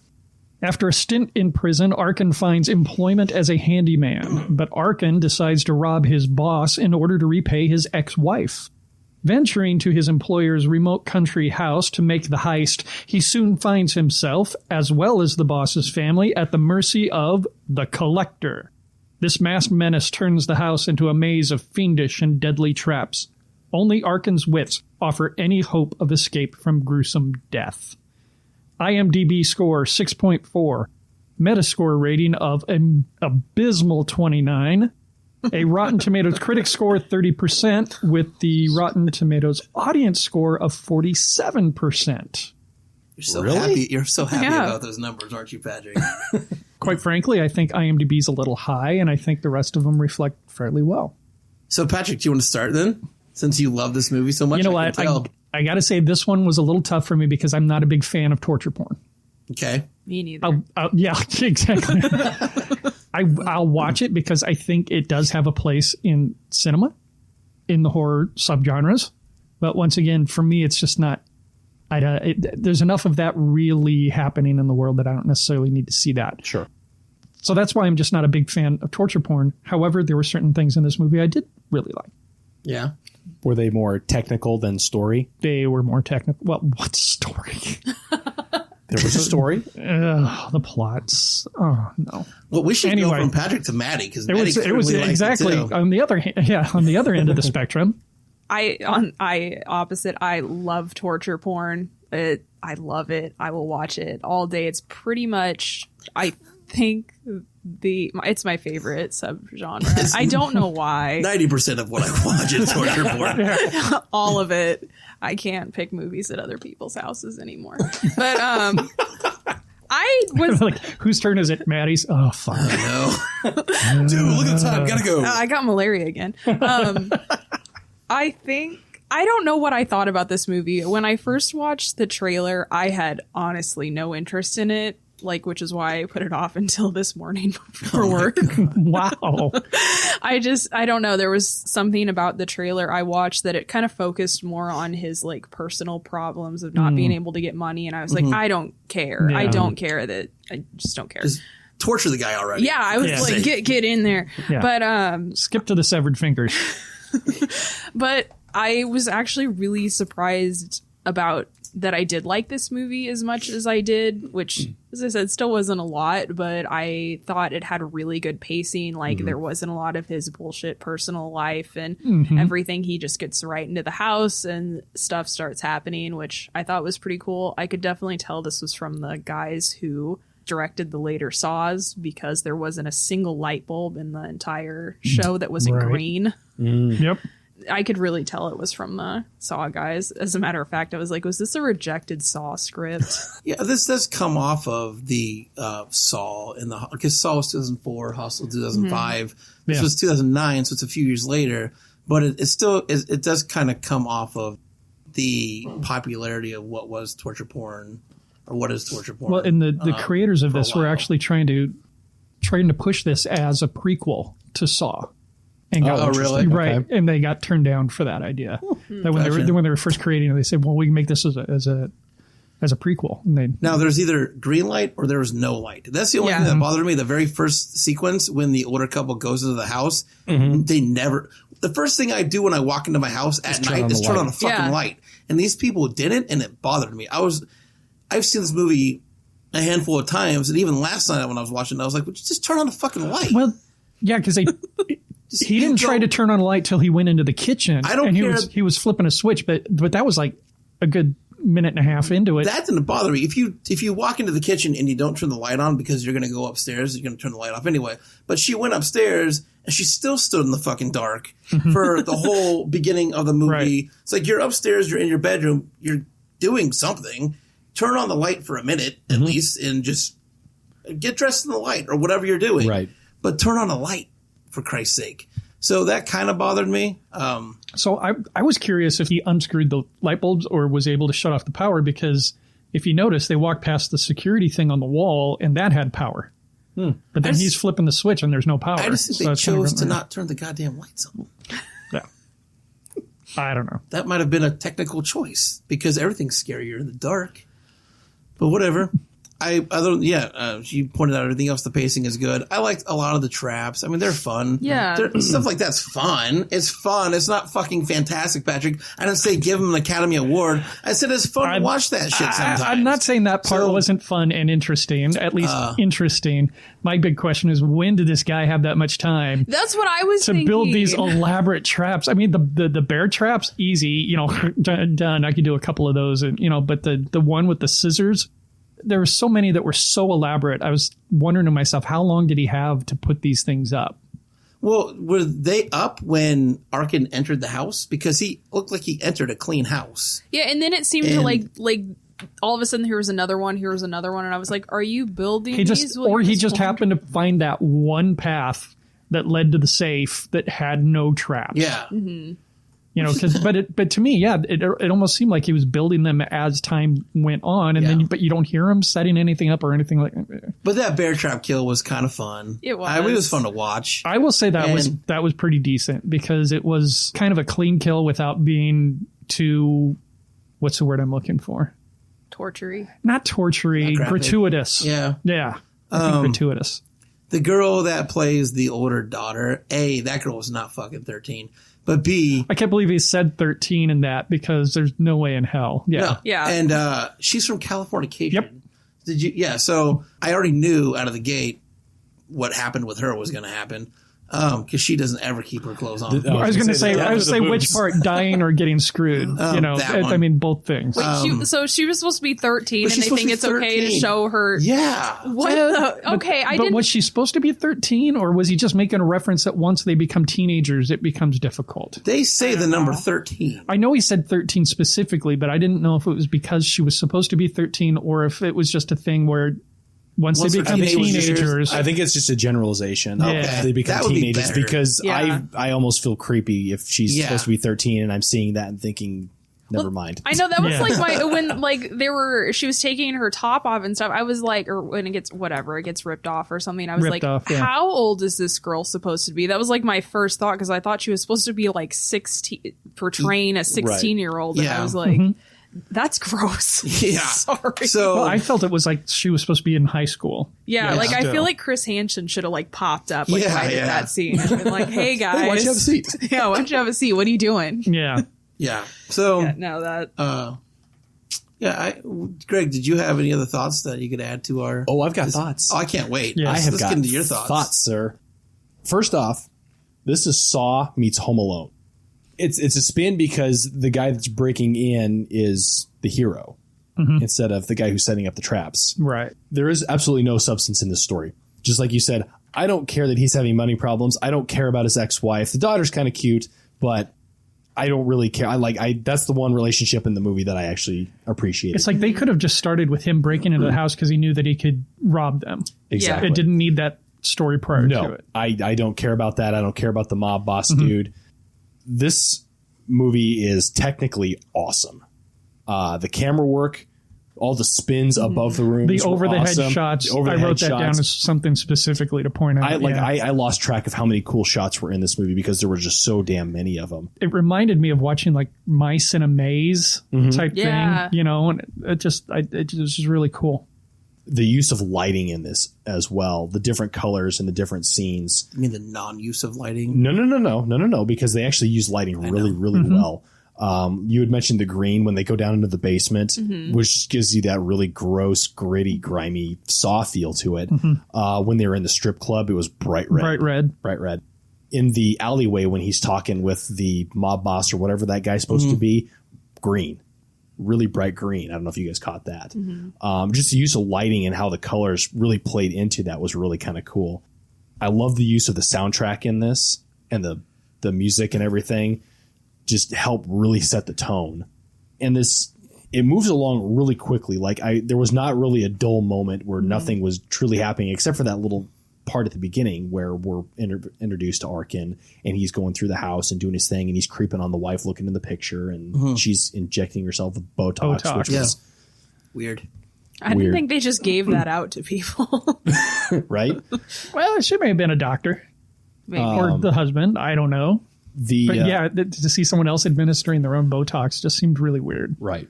After a stint in prison, Arkin finds employment as a handyman, but Arkin decides to rob his boss in order to repay his ex-wife. Venturing to his employer's remote country house to make the heist, he soon finds himself, as well as the boss's family, at the mercy of the Collector. This masked menace turns the house into a maze of fiendish and deadly traps. Only Arkin's wits offer any hope of escape from gruesome death. IMDb score 6.4. Metascore rating of an abysmal 29. A Rotten Tomatoes critic score 30%, with the Rotten Tomatoes audience score of 47%. You're so Really? happy. You're so happy about those numbers, aren't you, Patrick? Quite frankly, I think IMDb's a little high, and I think the rest of them reflect fairly well. So, Patrick, do you want to start then? Since you love this movie so much, You know what? I got to say this one was a little tough for me because I'm not a big fan of torture porn. Okay. Me neither. Yeah, exactly. I'll watch it because I think it does have a place in cinema, in the horror subgenres. But once again, for me, it's just not. There's enough of that really happening in the world that I don't necessarily need to see that. Sure. So that's why I'm just not a big fan of torture porn. However, there were certain things in this movie I did really like. Yeah. Were they more technical than story? They were more technical. Well, what story? There was a story. The plots. Oh no. Well, we should go Anyway. from Patrick to Maddie because It was exactly on the other end of the spectrum. I love torture porn. I love it. I will watch it all day. It's pretty much, I think, it's my favorite subgenre. I don't know why. 90% of what I watch is torture porn. All of it. I can't pick movies at other people's houses anymore. But I was like, whose turn is it? Maddie's. Oh fuck! No, dude, look at the time. Gotta go. I got malaria again. I think. I don't know what I thought about this movie. When I first watched the trailer, I had honestly no interest in it, which is why I put it off until this morning for work. Wow. I don't know. There was something about the trailer I watched that it kind of focused more on his personal problems of not being able to get money. And I was like, I don't care. Yeah. I don't care I just don't care. Just torture the guy already. Yeah. I was like, get in there. Yeah. But, skip to the severed fingers. But I was actually really surprised about that I did like this movie as much as I did, which, as I said, still wasn't a lot, but I thought it had a really good pacing. There wasn't a lot of his bullshit personal life and everything. He just gets right into the house and stuff starts happening, which I thought was pretty cool. I could definitely tell this was from the guys who directed the later Saws, because there wasn't a single light bulb in the entire show that wasn't green. Yep. I could really tell it was from the Saw guys. As a matter of fact, I was like, was this a rejected Saw script? Yeah, this does come off of the Saw because Saw was 2004, Hostel 2005. This was 2009, so it's a few years later. But it does kind of come off of the popularity of what was torture porn, or what is torture porn. Well, and the creators of this were actually trying to push this as a prequel to Saw. And got really? Right. Okay. And they got turned down for that idea. That when they were first creating it, they said, well, we can make this as a prequel. And now, there's either green light or there was no light. That's the only thing that bothered me. The very first sequence, when the older couple goes into the house, they never... The first thing I do when I walk into my house at night is turn on a fucking light. And these people didn't, and it bothered me. I've seen this movie a handful of times, and even last night when I was watching it, I was like, would you just turn on the fucking light? Well, yeah, because he didn't try to turn on a light till he went into the kitchen. I don't care. He was flipping a switch, but that was like a good minute and a half into it. That didn't bother me. If you walk into the kitchen and you don't turn the light on because you're going to go upstairs, you're going to turn the light off anyway. But she went upstairs and she still stood in the fucking dark for the whole beginning of the movie. Right. It's like, you're upstairs, you're in your bedroom, you're doing something. Turn on the light for a minute at least, and just get dressed in the light or whatever you're doing. Right. But turn on a light, for Christ's sake. So that kind of bothered me. So I was curious if he unscrewed the light bulbs or was able to shut off the power, because if you notice, they walked past the security thing on the wall and that had power. But then he's flipping the switch and there's no power. I just think they chose to not turn the goddamn lights on. Yeah. I don't know. That might have been a technical choice, because everything's scarier in the dark. But whatever. You pointed out everything else. The pacing is good. I liked a lot of the traps. I mean, they're fun. Yeah. Stuff like that's fun. It's fun. It's not fucking fantastic, Patrick. I didn't say give him an Academy Award. I said it's fun to watch that shit sometimes. I'm not saying that part wasn't fun and interesting, at least interesting. My big question is, when did this guy have that much time? That's what I was thinking. To build these elaborate traps. I mean, the bear traps, easy, done. I could do a couple of those, but the one with the scissors, there were so many that were so elaborate. I was wondering to myself, how long did he have to put these things up? Well, were they up when Arkin entered the house? Because he looked like he entered a clean house. Yeah, and then it seemed to like all of a sudden here was another one, and I was like, are you building these? He just happened to find that one path that led to the safe that had no traps. Yeah. Mm-hmm. But to me, it almost seemed like he was building them as time went on, and but you don't hear him setting anything up or anything like that. But that bear trap kill was kind of fun. It was. It was fun to watch. I will say that was pretty decent, because it was kind of a clean kill without being too, what's the word I'm looking for? Tortury. Not tortury, gratuitous. Yeah. Yeah. I think gratuitous. The girl that plays the older daughter, that girl was not fucking 13. But B, I can't believe he said 13 in that, because there's no way in hell. Yeah. No. Yeah. And she's from Californication. Yep. Did you? Yeah. So I already knew out of the gate what happened with her was going to happen. Because she doesn't ever keep her clothes on. I was going to say which part, dying or getting screwed. I mean, both things. Wait, so she was supposed to be 13, and they think it's 13. Okay to show her. Yeah. But was she supposed to be 13, or was he just making a reference that once they become teenagers, it becomes difficult? They say the number 13. I know he said 13 specifically, but I didn't know if it was because she was supposed to be 13 or if it was just a thing where once they become teenagers. I think it's just a generalization. Okay. They become teenagers because Yeah. I almost feel creepy if she's supposed to be 13 and I'm seeing that and thinking, never mind. I know that was when she was taking her top off and stuff. I was like, or when it gets ripped off or something. I was how old is this girl supposed to be? That was like my first thought because I thought she was supposed to be like 16, portraying a 16-year-old. And I was like, that's gross. Yeah. Sorry. So I felt it was like she was supposed to be in high school. Yeah, I feel like Chris Hansen should have like popped up right in that scene and been like, hey guys. Hey, why don't you have a seat? Yeah, why don't you have a seat? What are you doing? Yeah. Yeah. So Greg, did you have any other thoughts that you could add to our? Oh, I've got thoughts. Oh, I can't wait. Yeah. I have Let's got get into your thoughts, sir. First off, this is Saw meets Home Alone. It's a spin because the guy that's breaking in is the hero instead of the guy who's setting up the traps. Right. There is absolutely no substance in this story. Just like you said, I don't care that he's having money problems. I don't care about his ex-wife. The daughter's kind of cute, but I don't really care. That's the one relationship in the movie that I actually appreciate. It's like they could have just started with him breaking into the house because he knew that he could rob them. Exactly. It didn't need that story prior to it. I don't care about that. I don't care about the mob boss dude. This movie is technically awesome. The camera work, all the spins above the room, the over-the-head shots. I wrote that down as something specifically to point out. I lost track of how many cool shots were in this movie because there were just so damn many of them. It reminded me of watching like Mice in a Maze type thing, and it was just really cool. The use of lighting in this as well, the different colors and the different scenes. You mean the non-use of lighting? No, because they actually use lighting really well. You had mentioned the green when they go down into the basement, which just gives you that really gross, gritty, grimy Saw feel to it. When they were in the strip club, it was bright red. Bright red. In the alleyway when he's talking with the mob boss or whatever that guy's supposed to be, green. Really bright green. I don't know if you guys caught that. Just the use of lighting and how the colors really played into that was really kind of cool. I love the use of the soundtrack in this and the music and everything just help really set the tone. And it moves along really quickly. There was not really a dull moment where nothing was truly happening except for that little part at the beginning where we're introduced to Arkin and he's going through the house and doing his thing and he's creeping on the wife looking in the picture and she's injecting herself with Botox. Which was weird. I didn't think they just gave that out to people. Right? Well, she may have been a doctor. Maybe. Or the husband. I don't know. To see someone else administering their own Botox just seemed really weird. Right.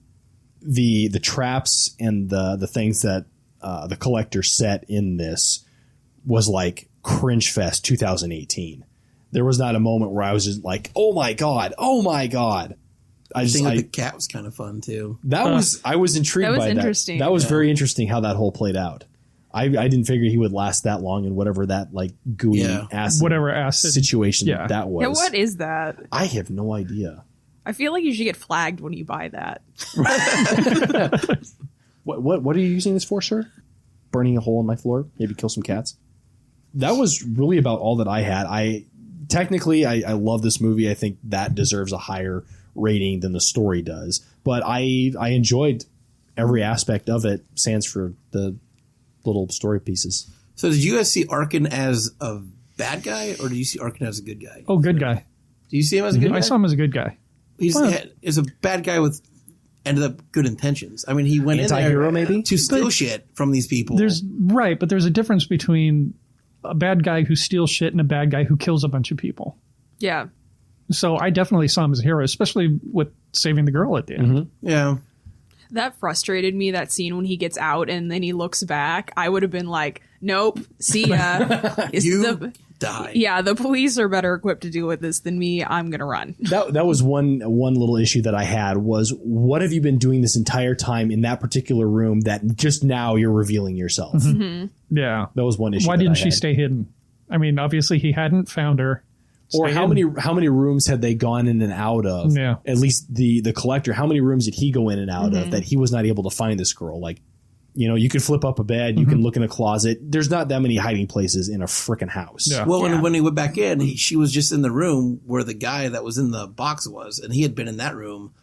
The traps and the things that the collector set in this was like Cringe Fest 2018. There was not a moment where I was just like, oh my God. I think the cat was kind of fun too. I was intrigued by that. Interesting. That was very interesting how that whole played out. I didn't figure he would last that long in whatever that like gooey acid situation that was. Yeah, what is that? I have no idea. I feel like you should get flagged when you buy that. What are you using this for, sir? Burning a hole in my floor? Maybe kill some cats? That was really about all that I had. I love this movie. I think that deserves a higher rating than the story does. But I enjoyed every aspect of it, sans for the little story pieces. So did you guys see Arkin as a bad guy or do you see Arkin as a good guy? Oh, good guy. Do you see him as a good guy? I saw him as a good guy. He's a bad guy with ended up good intentions. I mean, he went in there maybe to steal shit from these people. But there's a difference between a bad guy who steals shit and a bad guy who kills a bunch of people. Yeah. So I definitely saw him as a hero, especially with saving the girl at the end. Yeah. That frustrated me, that scene when he gets out and then he looks back. I would have been like, nope, see ya. Die. Yeah, the police are better equipped to deal with this than me. I'm going to run. That was one little issue that I had was, what have you been doing this entire time in that particular room that just now you're revealing yourself? Yeah. That was one issue. Why didn't she stay hidden? I mean, obviously he hadn't found her. Or how many rooms had they gone in and out of? Yeah. At least the collector, how many rooms did he go in and out of that he was not able to find this girl? Like, you can flip up a bed, you can look in a closet. There's not that many hiding places in a freaking house. Yeah. Well, when he went back in, she was just in the room where the guy that was in the box was, and he had been in that room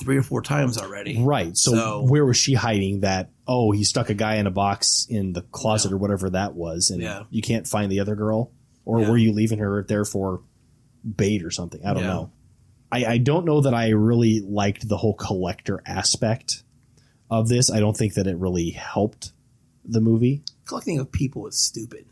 3 or 4 times already. Right. So where was she hiding that? Oh, he stuck a guy in a box in the closet or whatever that was, and you can't find the other girl? Or were you leaving her there for bait or something? I don't know. I don't know that I really liked the whole collector aspect of this. I don't think that it really helped the movie. Collecting of people is stupid.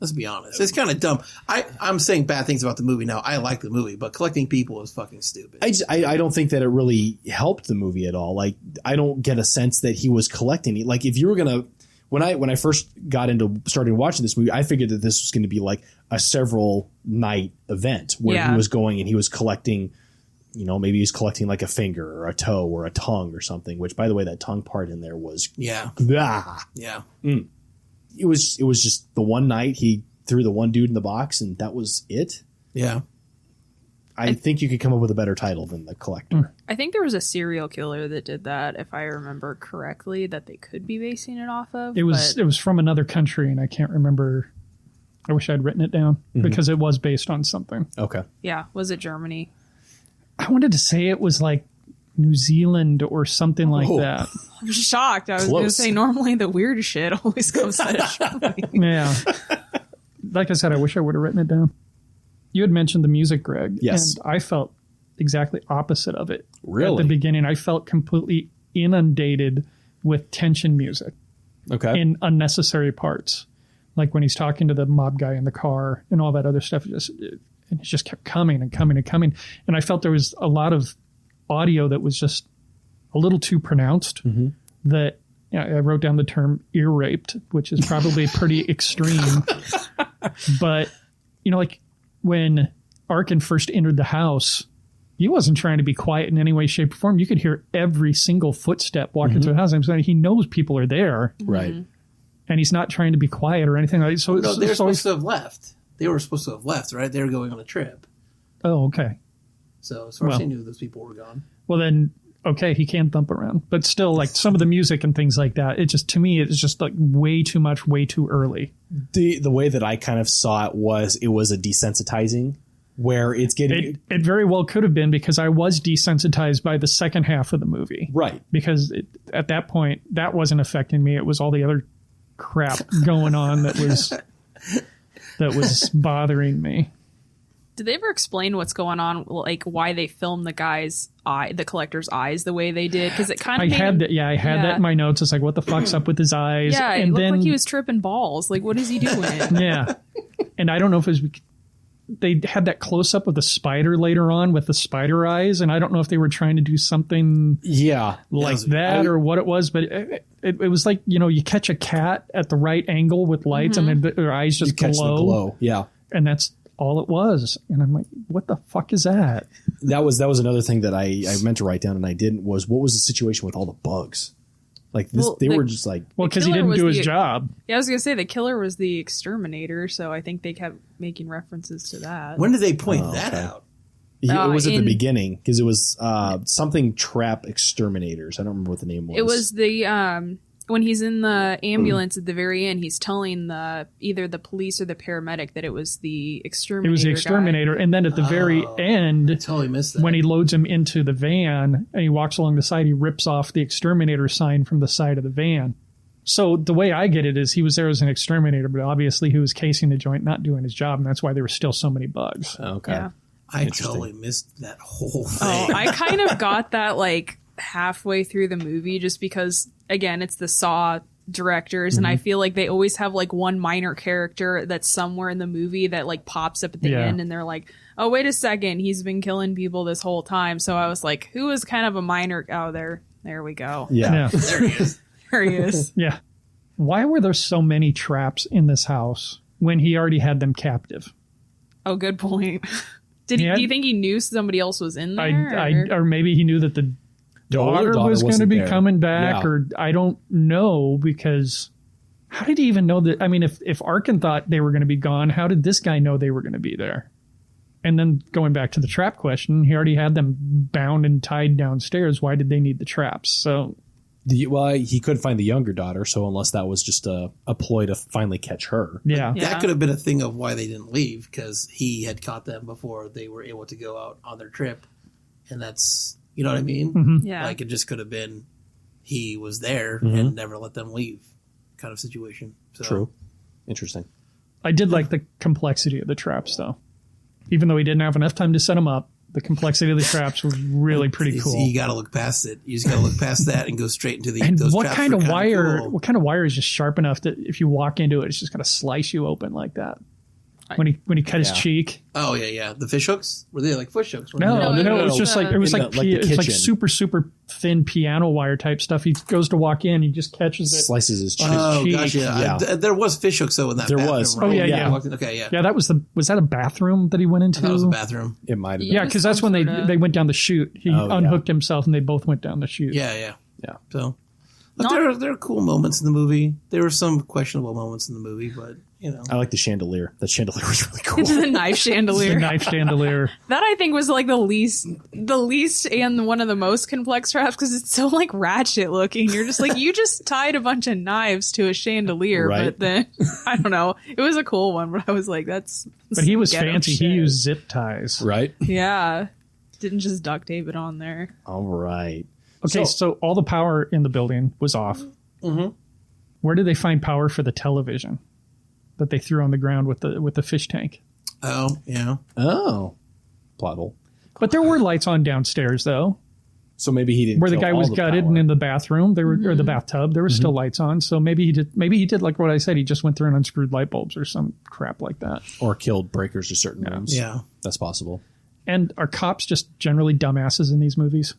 Let's be honest. It's kind of dumb. I'm saying bad things about the movie now. I like the movie, but collecting people is fucking stupid. I don't think that it really helped the movie at all. Like, I don't get a sense that he was collecting. Like, if you were going to... When I first started watching this movie, I figured that this was going to be like a several night event where he was going and he was collecting, maybe he was collecting like a finger or a toe or a tongue or something, which, by the way, that tongue part in there was... Yeah. Yeah. It was just the one night he threw the one dude in the box and that was it. Yeah. I think you could come up with a better title than The Collector. I think there was a serial killer that did that, if I remember correctly, that they could be basing it off of. It was from another country, and I can't remember. I wish I'd written it down because it was based on something. Okay. Yeah. Was it Germany? I wanted to say it was like New Zealand or something like that. I'm shocked. I was going to say normally the weird shit always comes out of Germany. Yeah. Like I said, I wish I would have written it down. You had mentioned the music, Greg. Yes. And I felt exactly opposite of it. Really? At the beginning, I felt completely inundated with tension music. Okay. In unnecessary parts. Like when he's talking to the mob guy in the car and all that other stuff. And it just kept coming and coming and coming. And I felt there was a lot of audio that was just a little too pronounced. That I wrote down the term ear raped, which is probably pretty extreme. But, like... When Arkin first entered the house, he wasn't trying to be quiet in any way, shape, or form. You could hear every single footstep walking through the house. I'm saying he knows people are there. Right. And he's not trying to be quiet or anything like that. So no, they were supposed to have left. They were supposed to have left, right? They were going on a trip. Oh, okay. So as far as he knew, those people were gone. Well, then, okay, he can thump around. But still, like some of the music and things like that, to me, it's just like way too much, way too early. The way that I kind of saw it was a desensitizing where it's getting... It very well could have been because I was desensitized by the second half of the movie. Right. Because at that point, that wasn't affecting me. It was all the other crap going on that was bothering me. Did they ever explain what's going on, like why they filmed the collector's eyes the way they did? Because it kind of I had that in my notes. It's like, what the fuck's up with his eyes? Yeah, and it looked then, like he was tripping balls. Like, what is he doing? Yeah, and I don't know if it was they had that close up of the spider later on with the spider eyes, and I don't know if they were trying to do something like that or what it was, but it was like you catch a cat at the right angle with lights, and their eyes just catch the glow. Yeah, and that's all it was. And I'm like, what the fuck is that? That was another thing that I meant to write down and I didn't, was what was the situation with all the bugs? Like this, they were just like... Well, because he didn't do his job. Yeah, I was going to say the killer was the exterminator, so I think they kept making references to that. When did they point that out? It was at the beginning because it was something trap exterminators. I don't remember what the name was. It was the... when he's in the ambulance at the very end, he's telling either the police or the paramedic that it was the exterminator. It was the exterminator. And then at the very end, I totally missed that. When he loads him into the van and he walks along the side, he rips off the exterminator sign from the side of the van. So the way I get it is he was there as an exterminator, but obviously he was casing the joint, not doing his job. And that's why there were still so many bugs. Okay. Yeah. I totally missed that whole thing. Oh, I kind of got that like halfway through the movie just because, again, it's the Saw directors and I feel like they always have like one minor character that's somewhere in the movie that like pops up at the end and they're like, oh, wait a second, he's been killing people this whole time. So I was like, who is kind of a minor? Oh, there we go. Yeah. There he is. There he is. Yeah. Why were there so many traps in this house when he already had them captive? Oh, good point. Do you think he knew somebody else was in there? Or maybe he knew that the daughter was going to be coming back, or I don't know, because how did he even know that? I mean, if Arkin thought they were going to be gone, how did this guy know they were going to be there? And then going back to the trap question, he already had them bound and tied downstairs. Why did they need the traps? So, well, he couldn't find the younger daughter, so unless that was just a ploy to finally catch her. Yeah. That could have been a thing of why they didn't leave, because he had caught them before they were able to go out on their trip. And that's, you know what I mean? Mm-hmm. Yeah. Like, it just could have been he was there and never let them leave kind of situation. So. True. Interesting. I did like the complexity of the traps, though. Even though he didn't have enough time to set them up, the complexity of the traps was really pretty cool. You got to look past it. You just got to look past that and go straight into the. And those what traps kind of are wire? cool. What kind of wire is just sharp enough that if you walk into it, it's just going to slice you open like that? When he cut his cheek. Oh yeah. The fish hooks, were they like fish hooks? No. It was just like it was like the it's like kitchen. super thin piano wire type stuff. He goes to walk in, he just catches it. Slices his cheek. Oh cheek. gosh, yeah. There was fish hooks though in that. There bathroom, was. right? Oh, yeah. Okay, yeah. Yeah, was that a bathroom that he went into? That was a bathroom. It might have been. Yeah, because that's when they went down the chute. He unhooked himself, and they both went down the chute. Yeah. Yeah. So there are cool moments in the movie. There were some questionable moments in the movie, but you know, I like the chandelier. That chandelier was really cool. The knife chandelier. The knife chandelier. That I think was like the least and one of the most complex traps because it's so like ratchet looking. You're just like, you just tied a bunch of knives to a chandelier, Right. but then I don't know. It was a cool one, but I was like, that's. But he was ghetto fancy. shit. He used zip ties. Right? Yeah, didn't just duct tape it on there. All right. Okay, so all the power in the building was off. Mm-hmm. Where did they find power for the television that they threw on the ground with the fish tank? oh yeah, Oh. Plot hole. But there were lights on downstairs, though. So maybe he didn't Where the kill guy all was the gutted power. and in the bathroom, or the bathtub, there were still lights on. So maybe he did like what I said. He just went through and unscrewed light bulbs or some crap like that. Or killed breakers to certain rooms. yeah. That's possible. And are cops just generally dumbasses in these movies?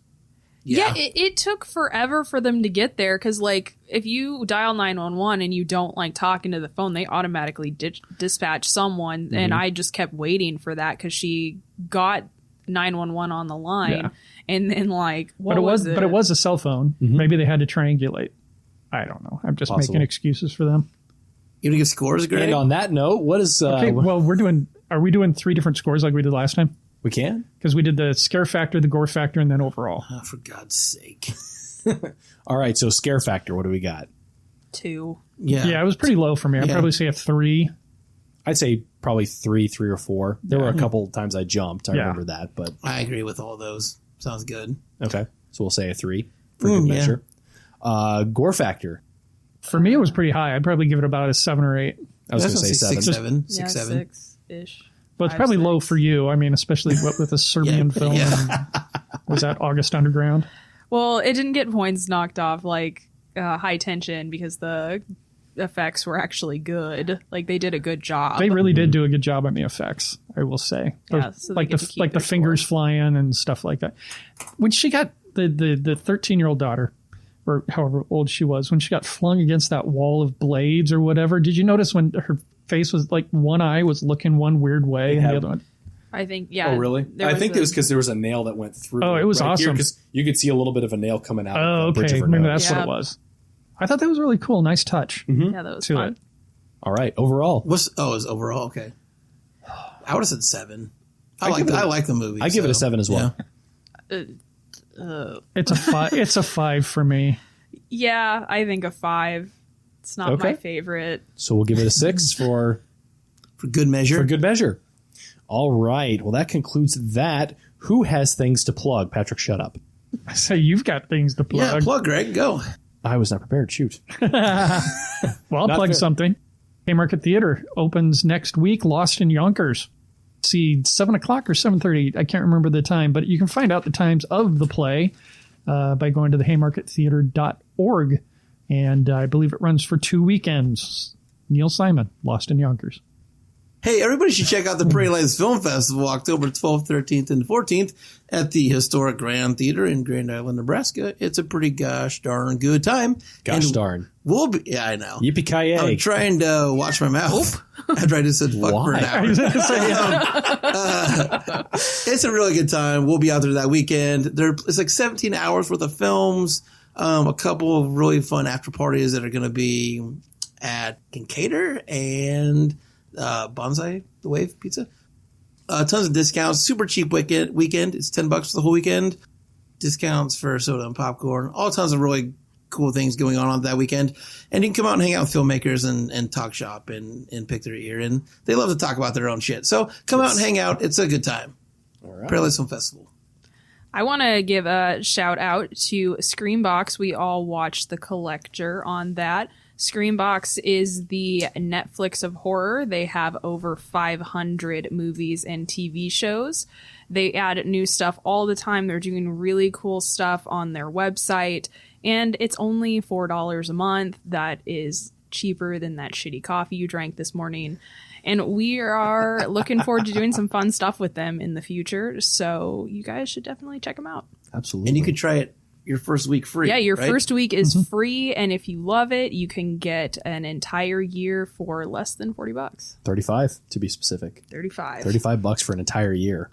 Yeah, it took forever for them to get there because, like, if you dial 911 and you don't like talking to the phone, they automatically dispatch someone. And I just kept waiting for that because she got 911 on the line, Yeah. and then like, But it was a cell phone. Maybe they had to triangulate. I don't know. I'm just Possible. making excuses for them. You want to get scores, Greg? And on that note, what is... Okay, well, are we doing 3 different scores like we did last time? we can? Because we did the scare factor, the gore factor, and then overall. Oh, for God's sake. All right, so scare factor, what do we got? 2. Yeah, it was pretty low for me. I'd Yeah. probably say a 3. I'd say probably 3 or 4. There were a couple times I jumped. I remember that, but... I agree with all those. Sounds good. Okay, so we'll say a 3 for good measure. Gore factor. For me, it was pretty high. I'd probably give it about a 7 or 8. I was going to say 7. 7. Yeah, 7. 6-ish. But it's probably low for you. I mean, especially with a Serbian film. Yeah. Was that August Underground? Well, it didn't get points knocked off like High Tension because the effects were actually good. Like they did a good job. They really did do a good job on the effects, I will say. Yeah, so they like get to keep the their fingers flying and stuff like that. When she got the 13-year-old daughter, or however old she was, when she got flung against that wall of blades or whatever, did you notice when her face was like one eye was looking one weird way and the other one? I think, yeah. Oh, really? I think it was because there was a nail that went through. Oh, it was awesome. Because you could see a little bit of a nail coming out. Oh, of the bridge okay. of her Maybe nose. that's what it was. I thought that was really cool. Nice touch Yeah, that was to fun. it. All right, overall. It was overall, okay. I would have said 7. I like the movie. I give it a 7 as well. It's a 5. It's a 5 for me. Yeah, I think a 5. It's not Okay. my favorite. So we'll give it a 6 for good measure. good measure. All right. Well, that concludes that. Who has things to plug? Patrick, shut up. So you've got things to plug. Yeah, plug, Greg. Go. I was not prepared. Shoot. Well, I'll Not plug fair. something. Haymarket Theater opens next week. Lost in Yonkers. See, 7 o'clock or 7:30. I can't remember the time, but you can find out the times of the play by going to the haymarkettheater.org. And I believe it runs for 2 weekends. Neil Simon, Lost in Yonkers. Hey, everybody should check out the Prairie Lights Film Festival October 12th, 13th, and 14th at the historic Grand Theater in Grand Island, Nebraska. It's a pretty gosh darn good time. Gosh And darn. We'll be, yeah, I know. Yippee-ki-yay. I'm trying to watch my mouth after I just said fuck for an hour. It's a really good time. We'll be out there that weekend. It's like 17 hours worth of films, a couple of really fun after parties that are going to be at Kincaidor and Bonsai, the Wave Pizza. Tons of discounts. Super cheap weekend. It's $10 for the whole weekend. Discounts for soda and popcorn. All tons of really cool things going on that weekend. And you can come out and hang out with filmmakers and talk shop and pick their ear. And they love to talk about their own shit. So come out and hang out. It's a good time. All right. Paradise Film Festival. I want to give a shout out to Screambox. We all watched The Collector on that. Screambox is the Netflix of horror. They have over 500 movies and TV shows. They add new stuff all the time. They're doing really cool stuff on their website. And it's only $4 a month. That is cheaper than that shitty coffee you drank this morning. And we are looking forward to doing some fun stuff with them in the future. So you guys should definitely check them out. Absolutely. And you could try it your first week free. Yeah, your right? first week is free. And if you love it, you can get an entire year for less than $40. 35 to be specific. 35. $35 for an entire year.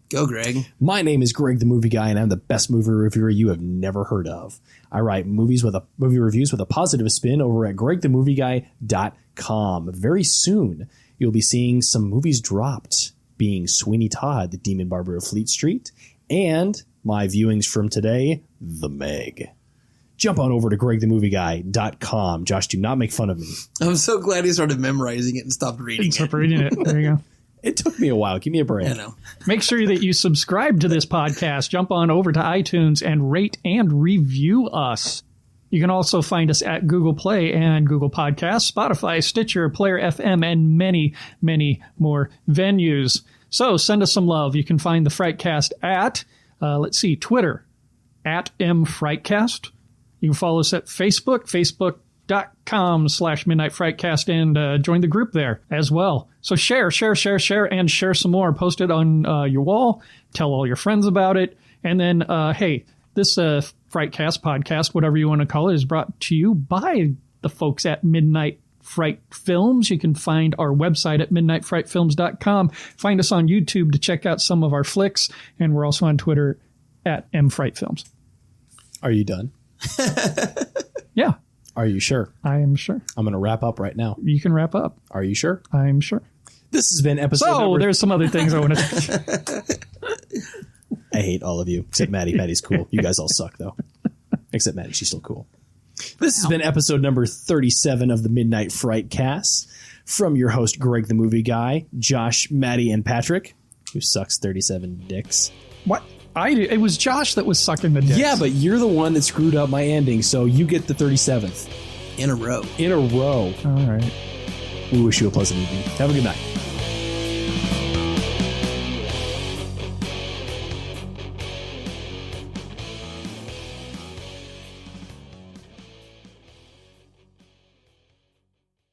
Go, Greg. My name is Greg the Movie Guy, and I'm the best movie reviewer you have never heard of. I write movie reviews with a positive spin over at gregthemovieguy.com. Very soon, you'll be seeing some movies dropped, being Sweeney Todd, the Demon Barber of Fleet Street, and my viewings from today, The Meg. Jump on over to gregthemovieguy.com. Josh, do not make fun of me. I'm so glad he started memorizing it and stopped reading Stop reading it. There you go. It took me a while. Give me a break. I know. Make sure that you subscribe to this podcast. Jump on over to iTunes and rate and review us. You can also find us at Google Play and Google Podcasts, Spotify, Stitcher, Player FM, and many, many more venues. So send us some love. You can find the Frightcast at, Twitter, at MFrightcast. You can follow us at Facebook, facebook.com/Midnight Frightcast, and join the group there as well. So share, and share some more. Post it on your wall. Tell all your friends about it. And then, hey, this Frightcast podcast, whatever you want to call it, is brought to you by the folks at Midnight Fright Films. You can find our website at midnightfrightfilms.com. Find us on YouTube to check out some of our flicks. And we're also on Twitter at MFrightFilms. Are you done? Yeah. Are you sure? I am sure. I'm going to wrap up right now. You can wrap up. Are you sure? I'm sure. This has been episode So there's some other things I want to I hate all of you, except Maddie. Maddie's cool. You guys all suck, though. Except Maddie. She's still cool. This has been episode number 37 of the Midnight Frightcast. From your host, Greg the Movie Guy, Josh, Maddie, and Patrick, who sucks 37 dicks. What? It was Josh that was sucking the dick. Yeah, but you're the one that screwed up my ending, so you get the 37th. In a row. In a row. All right. We wish you a pleasant evening. Have a good night.